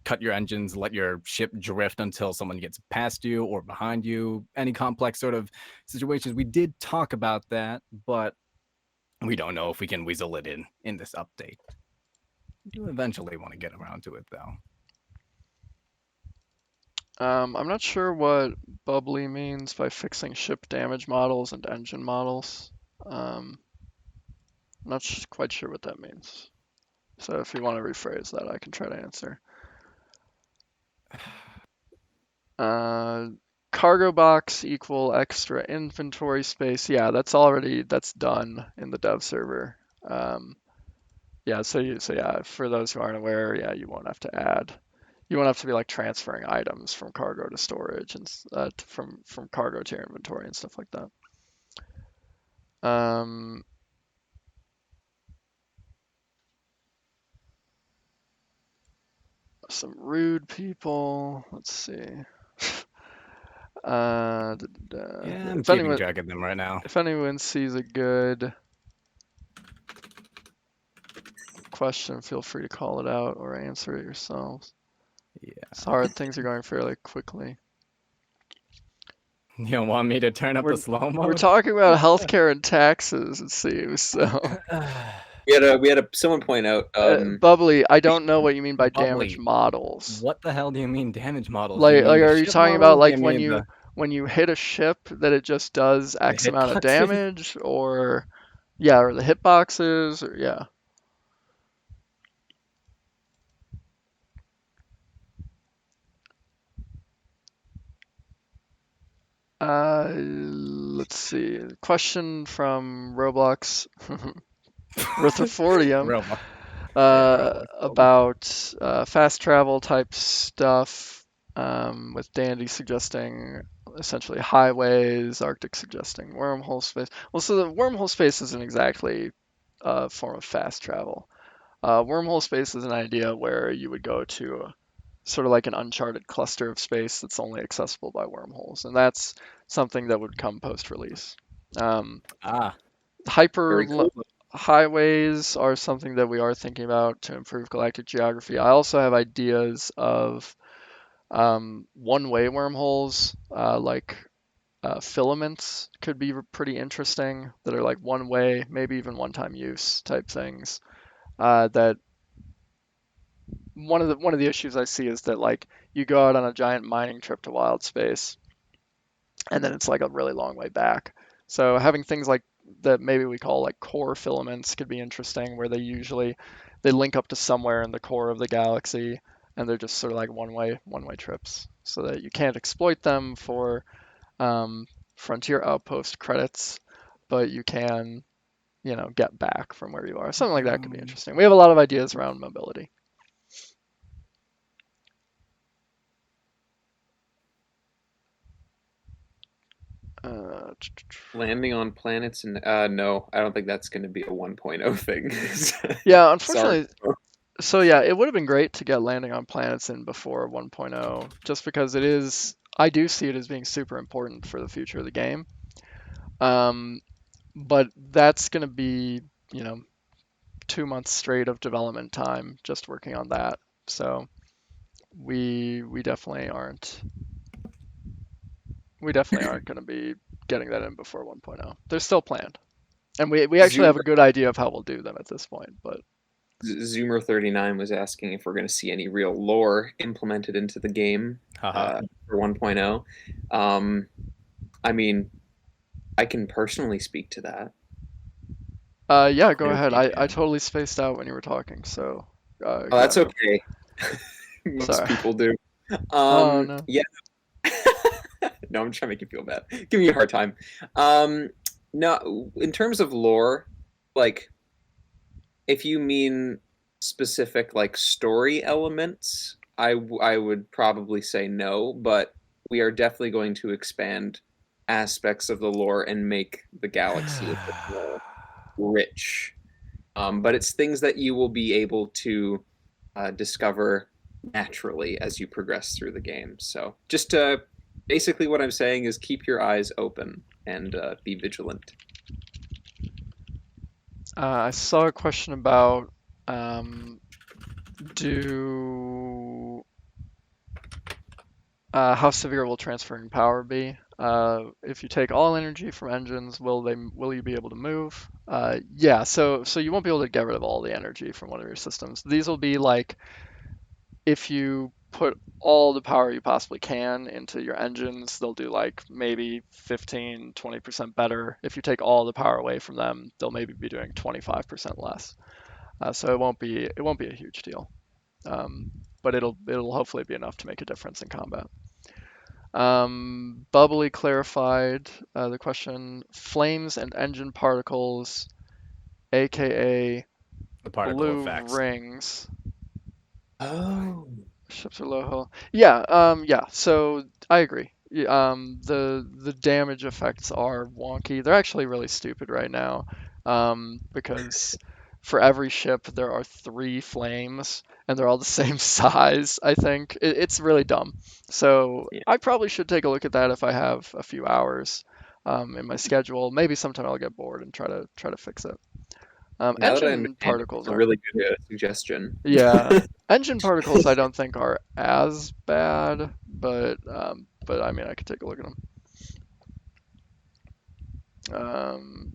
cut your engines, let your ship drift until someone gets past you or behind you. Any complex sort of situations. We did talk about that, but we don't know if we can weasel it in this update. We do eventually want to get around to it, though. I'm not sure what bubbly means by fixing ship damage models and engine models. I'm not quite sure what that means. So if you want to rephrase that, I can try to answer. Cargo box equal extra inventory space. Yeah, that's done in the dev server. Yeah, so yeah, for those who aren't aware, yeah, you won't have to add. You won't have to be like transferring items from cargo to storage and from cargo to your inventory and stuff like that. Some rude people. Let's see. Uh, Yeah, I'm if keeping anyone track of them right now. if anyone sees a good question, feel free to call it out or answer it yourselves. Yeah. It's hard. Things are going fairly quickly. You don't want me to turn up We're the slow we're mode? talking about healthcare and taxes, it seems. So, We had someone point out. Bubbly, I don't know what you mean by damage Bubbly. models. What the hell do you mean damage models? Do you Like, mean the are you ship talking about models? Do like you mean the when you hit a ship that it just does X amount of hitboxes? damage, or yeah, or the hitboxes, or yeah. Let's see. Question from Roblox Rutherfordium Roblox. Yeah, Roblox. about fast travel type stuff, with Dandy suggesting essentially highways, Arctic suggesting wormhole space. Well, so the wormhole space isn't exactly a form of fast travel. Wormhole space is an idea where you would go to sort of like an uncharted cluster of space that's only accessible by wormholes, and that's something that would come post-release. Um, Ah, hyper Very cool. highways are something that we are thinking about to improve galactic geography. I also have ideas of one-way wormholes, like filaments could be pretty interesting, that are like one-way, maybe even one-time use type things. That one of the issues I see is that like you go out on a giant mining trip to wild space, and then it's like a really long way back. So having things like that maybe we call like core filaments could be interesting, where they link up to somewhere in the core of the galaxy, and they're just sort of like one way trips, so that you can't exploit them for frontier outpost credits, but you can, get back from where you are. Something like that could be interesting. We have a lot of ideas around mobility. Uh, Landing on planets and no, I don't think that's going to be a 1.0 thing. yeah, Sorry. unfortunately. So yeah, it would have been great to get landing on planets in before 1.0, just because I do see it as being super important for the future of the game. But that's going to be, 2 months straight of development time just working on that. So we definitely aren't going to be getting that in before 1.0. They're still planned, and we actually have a good idea of how we'll do them at this point. But Zoomer39 was asking if we're going to see any real lore implemented into the game haha. for 1.0. I mean, I can personally speak to that. yeah, go Yes, ahead. you I can. totally spaced out when you were talking, so Oh, go that's ahead. okay. Most Sorry. people do. Oh no. Yeah. No, I'm trying to make you feel bad. Give me a hard time. No, in terms of lore, like, if you mean specific like story elements, I would probably say no, but we are definitely going to expand aspects of the lore and make the galaxy a bit more rich. But it's things that you will be able to discover naturally as you progress through the game. So just basically what I'm saying is keep your eyes open and be vigilant. I saw a question about do how severe will transferring power be? If you take all energy from engines, will you be able to move? Yeah, so you won't be able to get rid of all the energy from one of your systems. These will be like if you put all the power you possibly can into your engines, they'll do like maybe 15, 20% better. If you take all the power away from them, they'll maybe be doing 25% less. So it won't be a huge deal, but it'll hopefully be enough to make a difference in combat. Bubbly clarified the question: flames and engine particles, aka The particle blue effects. rings. Oh. Ships are low hull. Yeah, yeah. So I agree. The damage effects are wonky. They're actually really stupid right now, because for every ship there are 3 flames, and they're all the same size. I think it's really dumb. So Yeah. I probably should take a look at that if I have a few hours, in my schedule. Maybe sometime I'll get bored and try to fix it. Now that I Engine understand it, particles it's a aren't. really good suggestion. Yeah, engine particles I don't think are as bad, but I mean I could take a look at them. Um,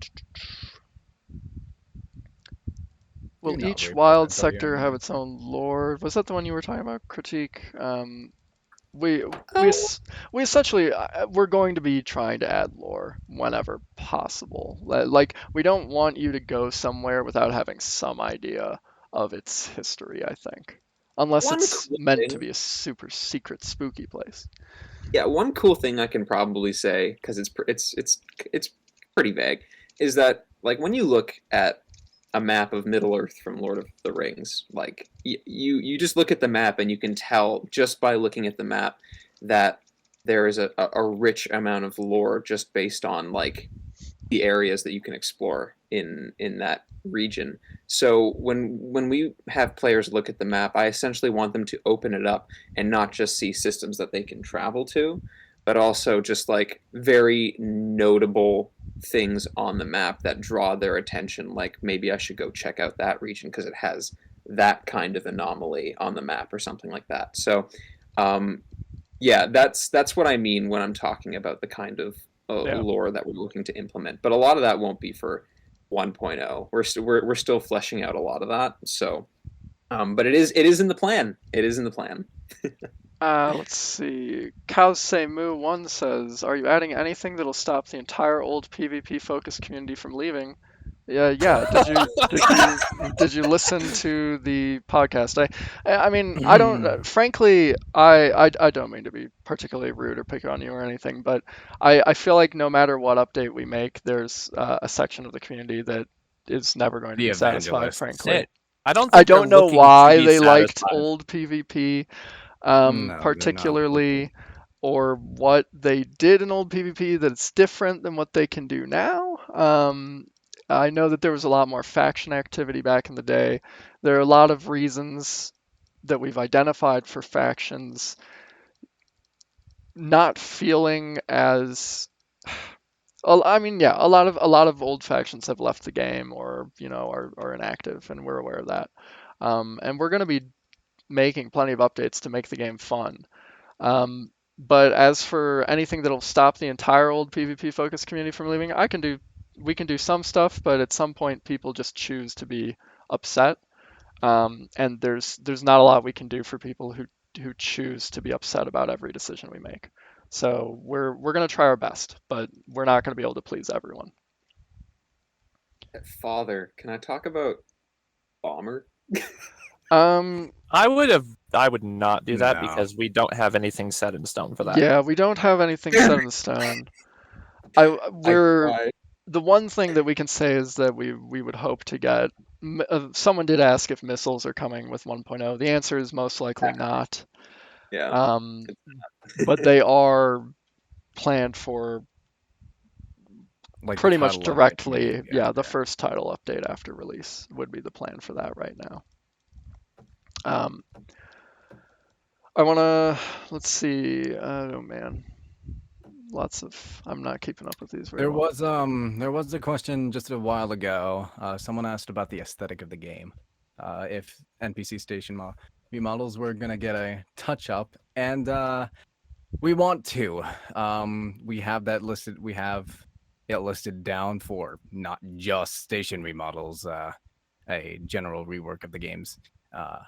You're will not each very wild present, are you, sector have Emily? its own lore? Was that the one you were talking about? Critique. We we Oh, es- we essentially we're going to be trying to add lore whenever possible. Like we don't want you to go somewhere without having some idea of its history, I think. Unless one it's cool meant to thing. be a super secret spooky place. Yeah, one cool thing I can probably say because it's pretty vague is that like when you look at a map of Middle Earth from Lord of the Rings, like you just look at the map and you can tell just by looking at the map that there is a rich amount of lore just based on like the areas that you can explore in that region. So when we have players look at the map, I essentially want them to open it up and not just see systems that they can travel to, but also just like very notable things on the map that draw their attention. Like maybe I should go check out that region because it has that kind of anomaly on the map or something like that. So um, yeah, that's what I mean when I'm talking about the kind of Yeah. lore that we're looking to implement. But a lot of that won't be for 1.0. We're still fleshing out a lot of that. So, but it is in the plan. It is in the plan. Let's see. Cows Say Moo 1 says, are you adding anything that'll stop the entire old PvP focused community from leaving? Yeah. Did you listen to the podcast? I mean, I don't. Frankly, I don't mean to be particularly rude or pick on you or anything, but I feel like no matter what update we make, there's a section of the community that is never going to The be satisfied. evangelists. Frankly, I don't I think they're don't know looking to why be they liked satisfied. old PvP, No, they're not looking. particularly, or what they did in old PvP that it's different than what they can do now. I know that there was a lot more faction activity back in the day. There are a lot of reasons that we've identified for factions not feeling as I mean, yeah, a lot of old factions have left the game or are inactive, and we're aware of that. And we're going to be making plenty of updates to make the game fun. But as for anything that'll stop the entire old PvP focused community from leaving, we can do some stuff, but at some point people just choose to be upset. And there's not a lot we can do for people who choose to be upset about every decision we make. So we're gonna try our best, but we're not gonna be able to please everyone. Father, can I talk about Bomber? Um, I would not do that No. because we don't have anything set in stone for that. yeah, we don't have anything set in stone. I We're tried. the one thing that we can say is that we would hope to get. Someone did ask if missiles are coming with 1.0. The answer is most likely not. Yeah. Um, but they are planned for Like the pretty much title update coming directly. in. Yeah, the first title update after release would be the plan for that right now. Um, I wanna let's see. Oh man, lots of. I'm not keeping up with these very well. There was a question just a while ago. Someone asked about the aesthetic of the game. If NPC station remodels were gonna get a touch up, and we want to. We have that listed. We have it listed down for not just station remodels. A general rework of the game's uh,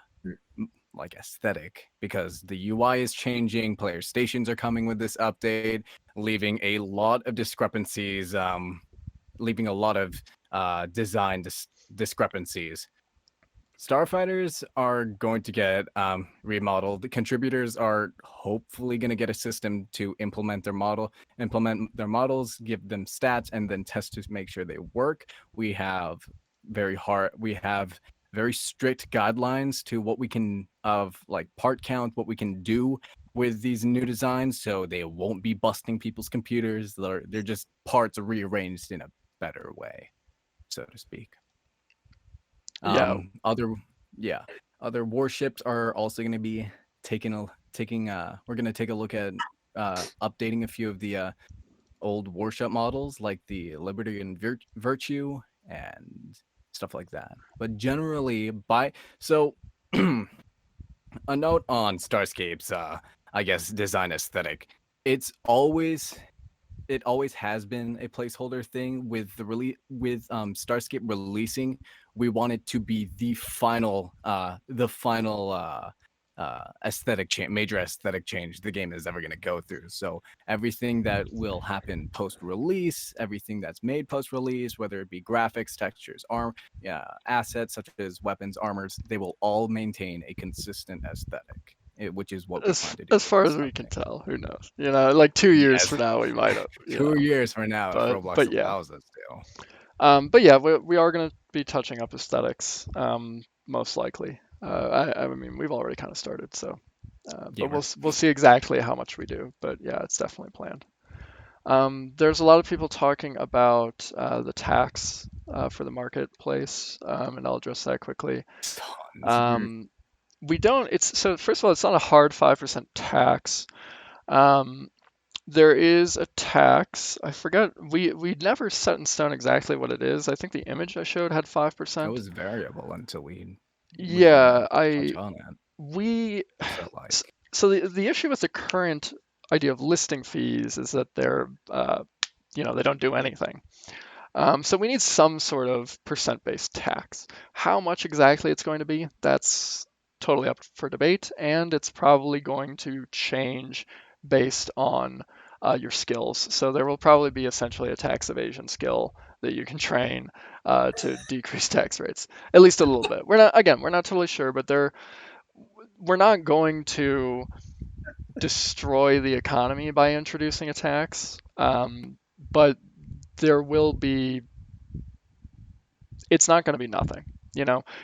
like aesthetic, because the UI is changing, player stations are coming with this update, leaving a lot of discrepancies, leaving a lot of design discrepancies. Starfighters are going to get remodeled. The contributors are hopefully going to get a system to implement their models, give them stats, and then test to make sure they work. We have very strict guidelines to what we can of like part count, what we can do with these new designs, so they won't be busting people's computers. They're just parts rearranged in a better way, so to speak. Yeah, Other yeah, other warships are also going to be taking. We're going to take a look at updating a few of the old warship models, like the Liberty and Virtue and stuff like that. But generally, by so a note on Starscape's, I guess, design aesthetic. It's always it always has been a placeholder thing with the Starscape releasing. We want it to be the final aesthetic change, major aesthetic change the game is ever going to go through. So everything that will happen post release, everything that's made post release, whether it be graphics, textures, assets such as weapons, armors, they will all maintain a consistent aesthetic. Which is what we plan to do as with far this as we can update. tell, who knows? Like 2 years Yes, from now, we might have, 2 years from now, if Roblox but yeah. allows us to. But yeah, we are going to be touching up aesthetics, most likely. I mean, we've already kind of started, so, but Gamer. we'll see exactly how much we do. But yeah, it's definitely planned. There's a lot of people talking about the tax for the marketplace, and I'll address that quickly. Tons. We don't. It's so first of all, it's not a hard 5% tax. Um, there is a tax. I forgot. We never set in stone exactly what it is. I think the image I showed had It 5%. was variable until we didn't Yeah, touch I on it. we I felt like so the issue with the current idea of listing fees is that they're they don't do anything. So we need some sort of percent-based tax. How much exactly it's going to be, that's totally up for debate, and it's probably going to change based on your skills. So there will probably be essentially a tax evasion skill that you can train to decrease tax rates, at least a little bit. We're not totally sure, but we're not going to destroy the economy by introducing a tax, but there will be it's not going to be nothing.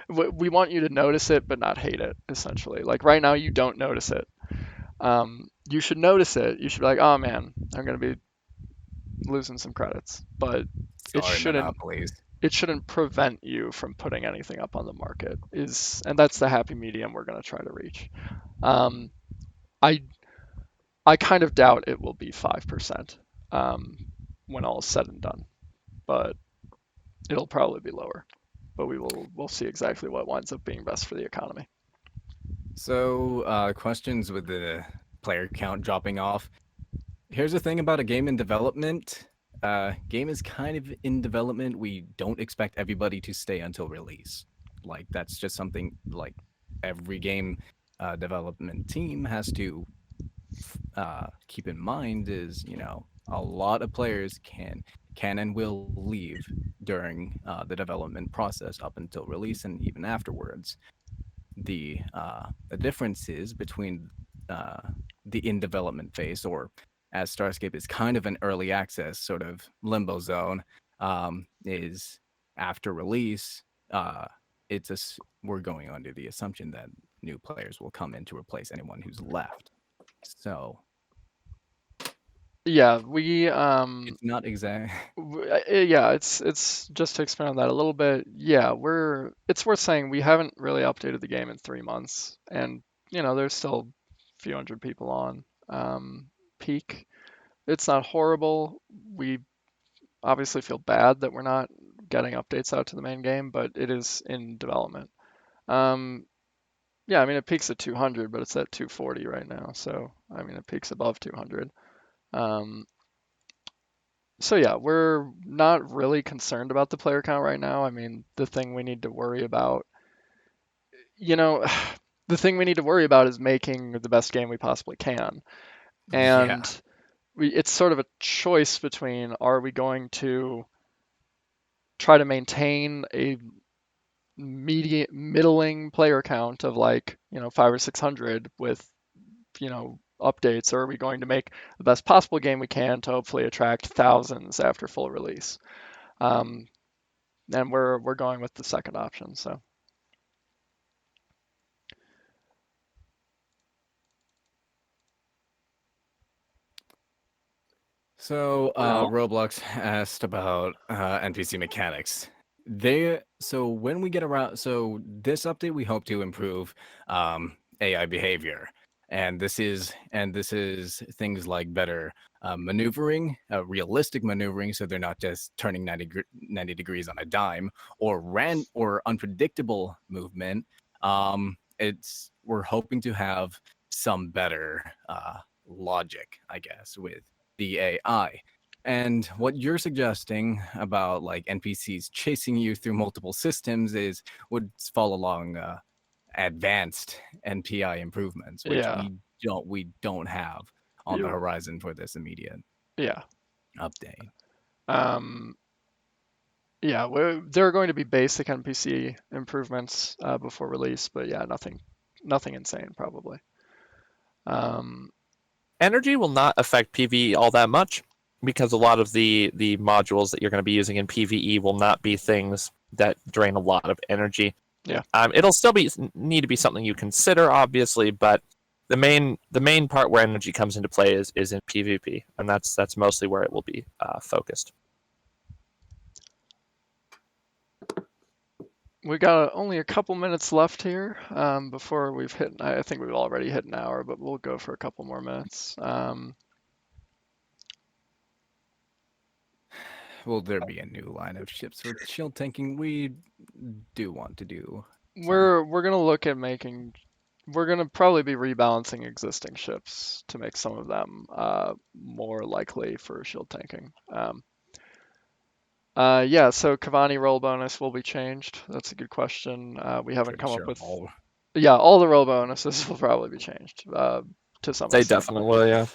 We want you to notice it, but not hate it, essentially. Like right now, you don't notice it. You should notice it. You should be like, oh man, I'm going to be losing some credits, but it sorry, shouldn't. monopolies. It shouldn't prevent you from putting anything up on the market. And that's the happy medium we're going to try to reach. Um, I I kind of doubt it will be 5% when all is said and done, but it'll probably be lower. But we'll see exactly what winds up being best for the economy. So, questions with the player count dropping off. Here's the thing about a game in development. Game is kind of in development. We don't expect everybody to stay until release. Like that's just something like every game development team has to keep in mind is a lot of players can and will leave during the development process up until release and even afterwards. The difference is between the in development phase, or as Starscape is kind of an early access sort of limbo zone, is after release. We're going under the assumption that new players will come in to replace anyone who's left. So Yeah, it's not exact. yeah, it's just to expand on that a little bit. Yeah, it's worth saying we haven't really updated the game in 3 months, and there's still a few hundred people on peak. It's not horrible. We obviously feel bad that we're not getting updates out to the main game, but it is in development. Um, yeah, I mean it peaks at 200, but it's at 240 right now, so I mean it peaks above 200. Um, So yeah, we're not really concerned about the player count right now. I mean, the thing we need to worry about, you know, the thing we need to worry about is making the best game we possibly can. Yeah. And it's sort of a choice between, are we going to try to maintain a middling player count of like, 500 or 600 with, updates, or are we going to make the best possible game we can to hopefully attract thousands after full release? Um, and we're going with the second option. So So, Well, Roblox asked about NPC mechanics. So when we get around, so this update we hope to improve AI behavior, and this is things like better maneuvering, realistic maneuvering, so they're not just turning 90 degrees on a dime, or unpredictable movement. It's We're hoping to have some better logic, I guess, with the AI. And what you're suggesting about like NPCs chasing you through multiple systems would fall along advanced NPI improvements, which yeah, we don't have on the you, horizon for this immediate yeah, update. um, yeah. There are going to be basic NPC improvements before release, but yeah, nothing insane probably. Um, Energy will not affect PvE all that much because a lot of the modules that you're going to be using in PvE will not be things that drain a lot of energy. yeah, It'll still need to be something you consider, obviously, but the main part where energy comes into play is in PvP, and that's mostly where it will be focused. we got only a couple minutes left here before we've hit. I think we've already hit an hour, but we'll go for a couple more minutes. Will there be a new line of ships for shield tanking? We do want to do some. We're gonna look at making. We're gonna probably be rebalancing existing ships to make some of them more likely for shield tanking. Yeah, so Cavani roll bonus will be changed. That's a good question. We haven't Pretty come up sure with. all. Yeah, all the roll bonuses will probably be changed to some They extent. definitely will, yeah.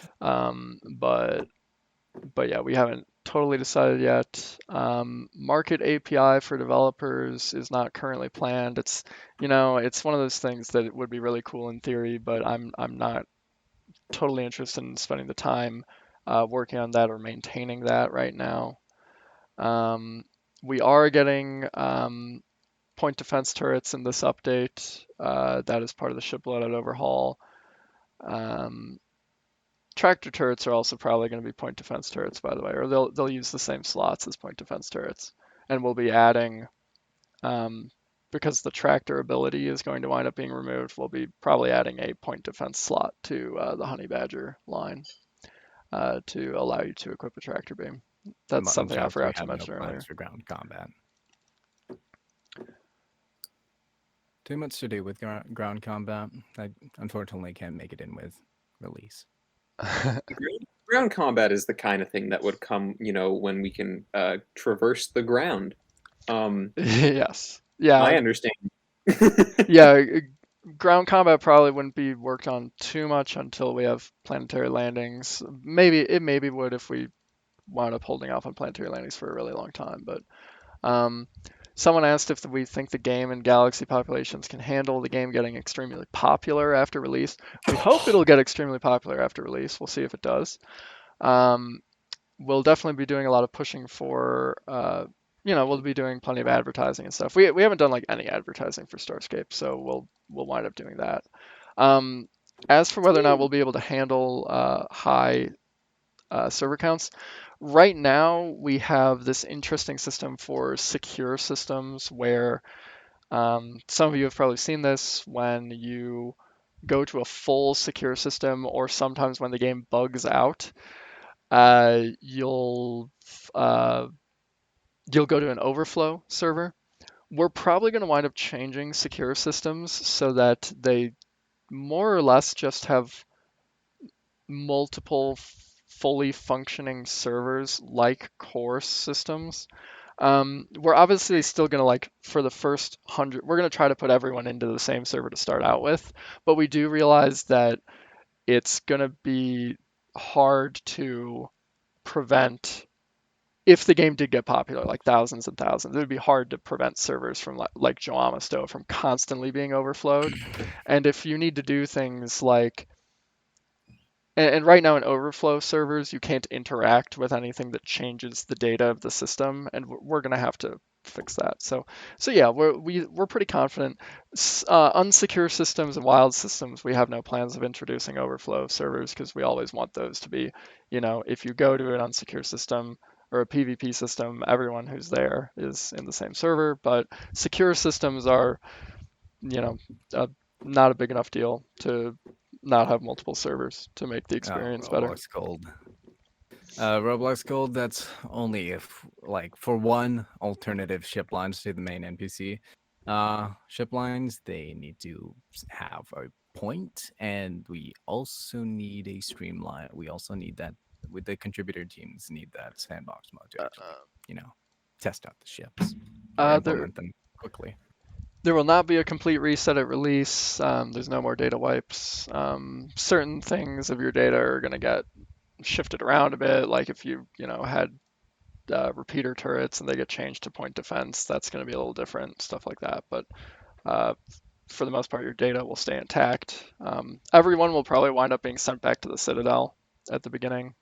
But yeah, we haven't totally decided yet. Market API for developers is not currently planned. It's one of those things that it would be really cool in theory, but I'm not totally interested in spending the time working on that or maintaining that right now. Um, we are getting point defense turrets in this update. That is part of the ship loadout overhaul. Um, Tractor turrets are also probably going to be point defense turrets, by the way, or they'll use the same slots as point defense turrets, and we'll be adding um, because the tractor ability is going to wind up being removed. We'll be probably adding a point defense slot to the Honey Badger line to allow you to equip a tractor beam. That's Mutton something I chops, we forgot to have no mention plans earlier. for ground combat. Too much to do with ground combat. I unfortunately can't make it in with release. ground combat is the kind of thing that would come, when we can traverse the ground. Yes. Yeah. I understand. Yeah. Ground combat probably wouldn't be worked on too much until we have planetary landings. Maybe would if we wound up holding off on planetary landings for a really long time. But um, someone asked if we think the game and galaxy populations can handle the game getting extremely popular after release. We hope it'll get extremely popular after release. We'll see if it does. Um, we'll definitely be doing a lot of pushing for. We'll be doing plenty of advertising and stuff. We haven't done like any advertising for Starscape, so we'll wind up doing that. Um, as for whether or not we'll be able to handle high server counts, right now we have this interesting system for secure systems where some of you have probably seen this when you go to a full secure system, or sometimes when the game bugs out, uh, you'll uh, you'll go to an overflow server. We're probably going to wind up changing secure systems so that they more or less just have multiple fully functioning servers like core systems. We're obviously still gonna like for the first 100, we're gonna try to put everyone into the same server to start out with, but we do realize that it's gonna be hard to prevent if the game did get popular, like thousands and thousands. It would be hard to prevent servers from like Joamisto from constantly being overflowed. And if you need to do things like and right now in overflow servers, you can't interact with anything that changes the data of the system, and we're going to have to fix that. So yeah, we're pretty confident. Unsecure systems and wild systems, we have no plans of introducing overflow servers because we always want those to be, if you go to an unsecure system or a PvP system, everyone who's there is in the same server. But secure systems are, you know, not a big enough deal to not have multiple servers to make the experience better. Roblox Gold. Roblox Gold, that's only if, like, for one, alternative ship lines to the main NPC ship lines, they need to have a point, and we also need a streamline. We also need that with the contributor teams need that sandbox mode to actually, test out the ships or implement them quickly. There will not be a complete reset at release. There's no more data wipes. Certain things of your data are going to get shifted around a bit. Like if you had repeater turrets and they get changed to point defense, that's going to be a little different, stuff like that. But for the most part, your data will stay intact. Everyone will probably wind up being sent back to the Citadel at the beginning.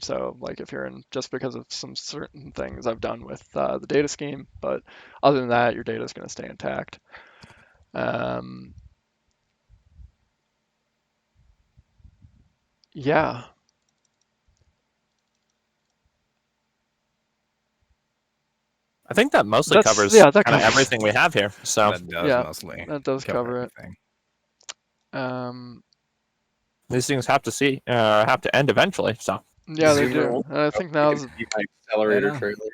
So like if you're in, just because of some certain things I've done with the data scheme, but other than that, your data is going to stay intact. Yeah. I think that mostly covers that kind of covers everything we have here. So That does mostly that does cover it. everything. These things have to end eventually. So Yeah, they Zoomer do. won't And I think You now's can see my accelerator Yeah. trailer.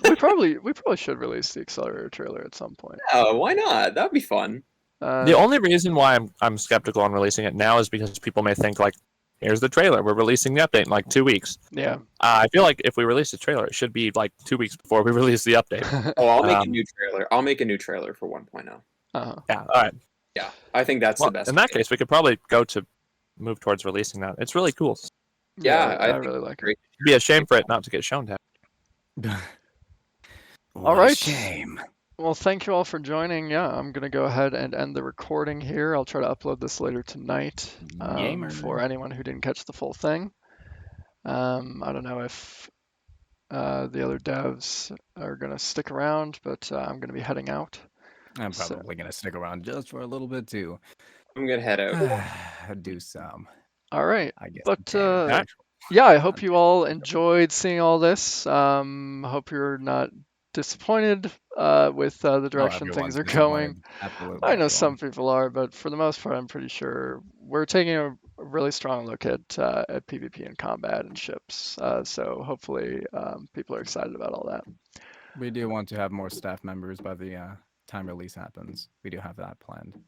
we probably should release the accelerator trailer at some point. Oh, why not? That'd be fun. the only reason why I'm skeptical on releasing it now is because people may think like, here's the trailer. We're releasing the update in like 2 weeks. Yeah. I feel like if we release the trailer, it should be like 2 weeks before we release the update. Oh, I'll make a new trailer. I'll make a new trailer for 1.0. Uh-huh. Yeah. All right. Yeah, I think that's Well, the best. in that case, we could probably move towards releasing that. It's really cool. Yeah, I think really like it. great. It'd be a shame for it not to get shown to. What right. a shame. Well, thank you all for joining. Yeah, I'm gonna go ahead and end the recording here. I'll try to upload this later tonight Gamer. for anyone who didn't catch the full thing. I don't know if the other devs are gonna stick around, but I'm gonna be heading out. I'm So- probably gonna stick around just for a little bit too. I'm gonna head out. Do some, All right. I guess. But damage. yeah, I hope you all enjoyed seeing all this. Hope you're not disappointed with the direction things Everyone's are going. disappointed. Absolutely. I know everyone. some people are, but for the most part, I'm pretty sure we're taking a really strong look at PvP and combat and ships. So hopefully, people are excited about all that. We do want to have more staff members by the time release happens. We do have that planned.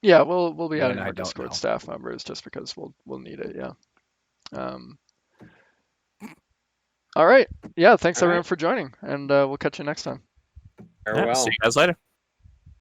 Yeah, we'll be When adding I more don't Discord know. staff members just because we'll need it. Yeah. All right. Yeah. Thanks All everyone right. for joining, and we'll catch you next time. Yeah, Farewell. see you guys later.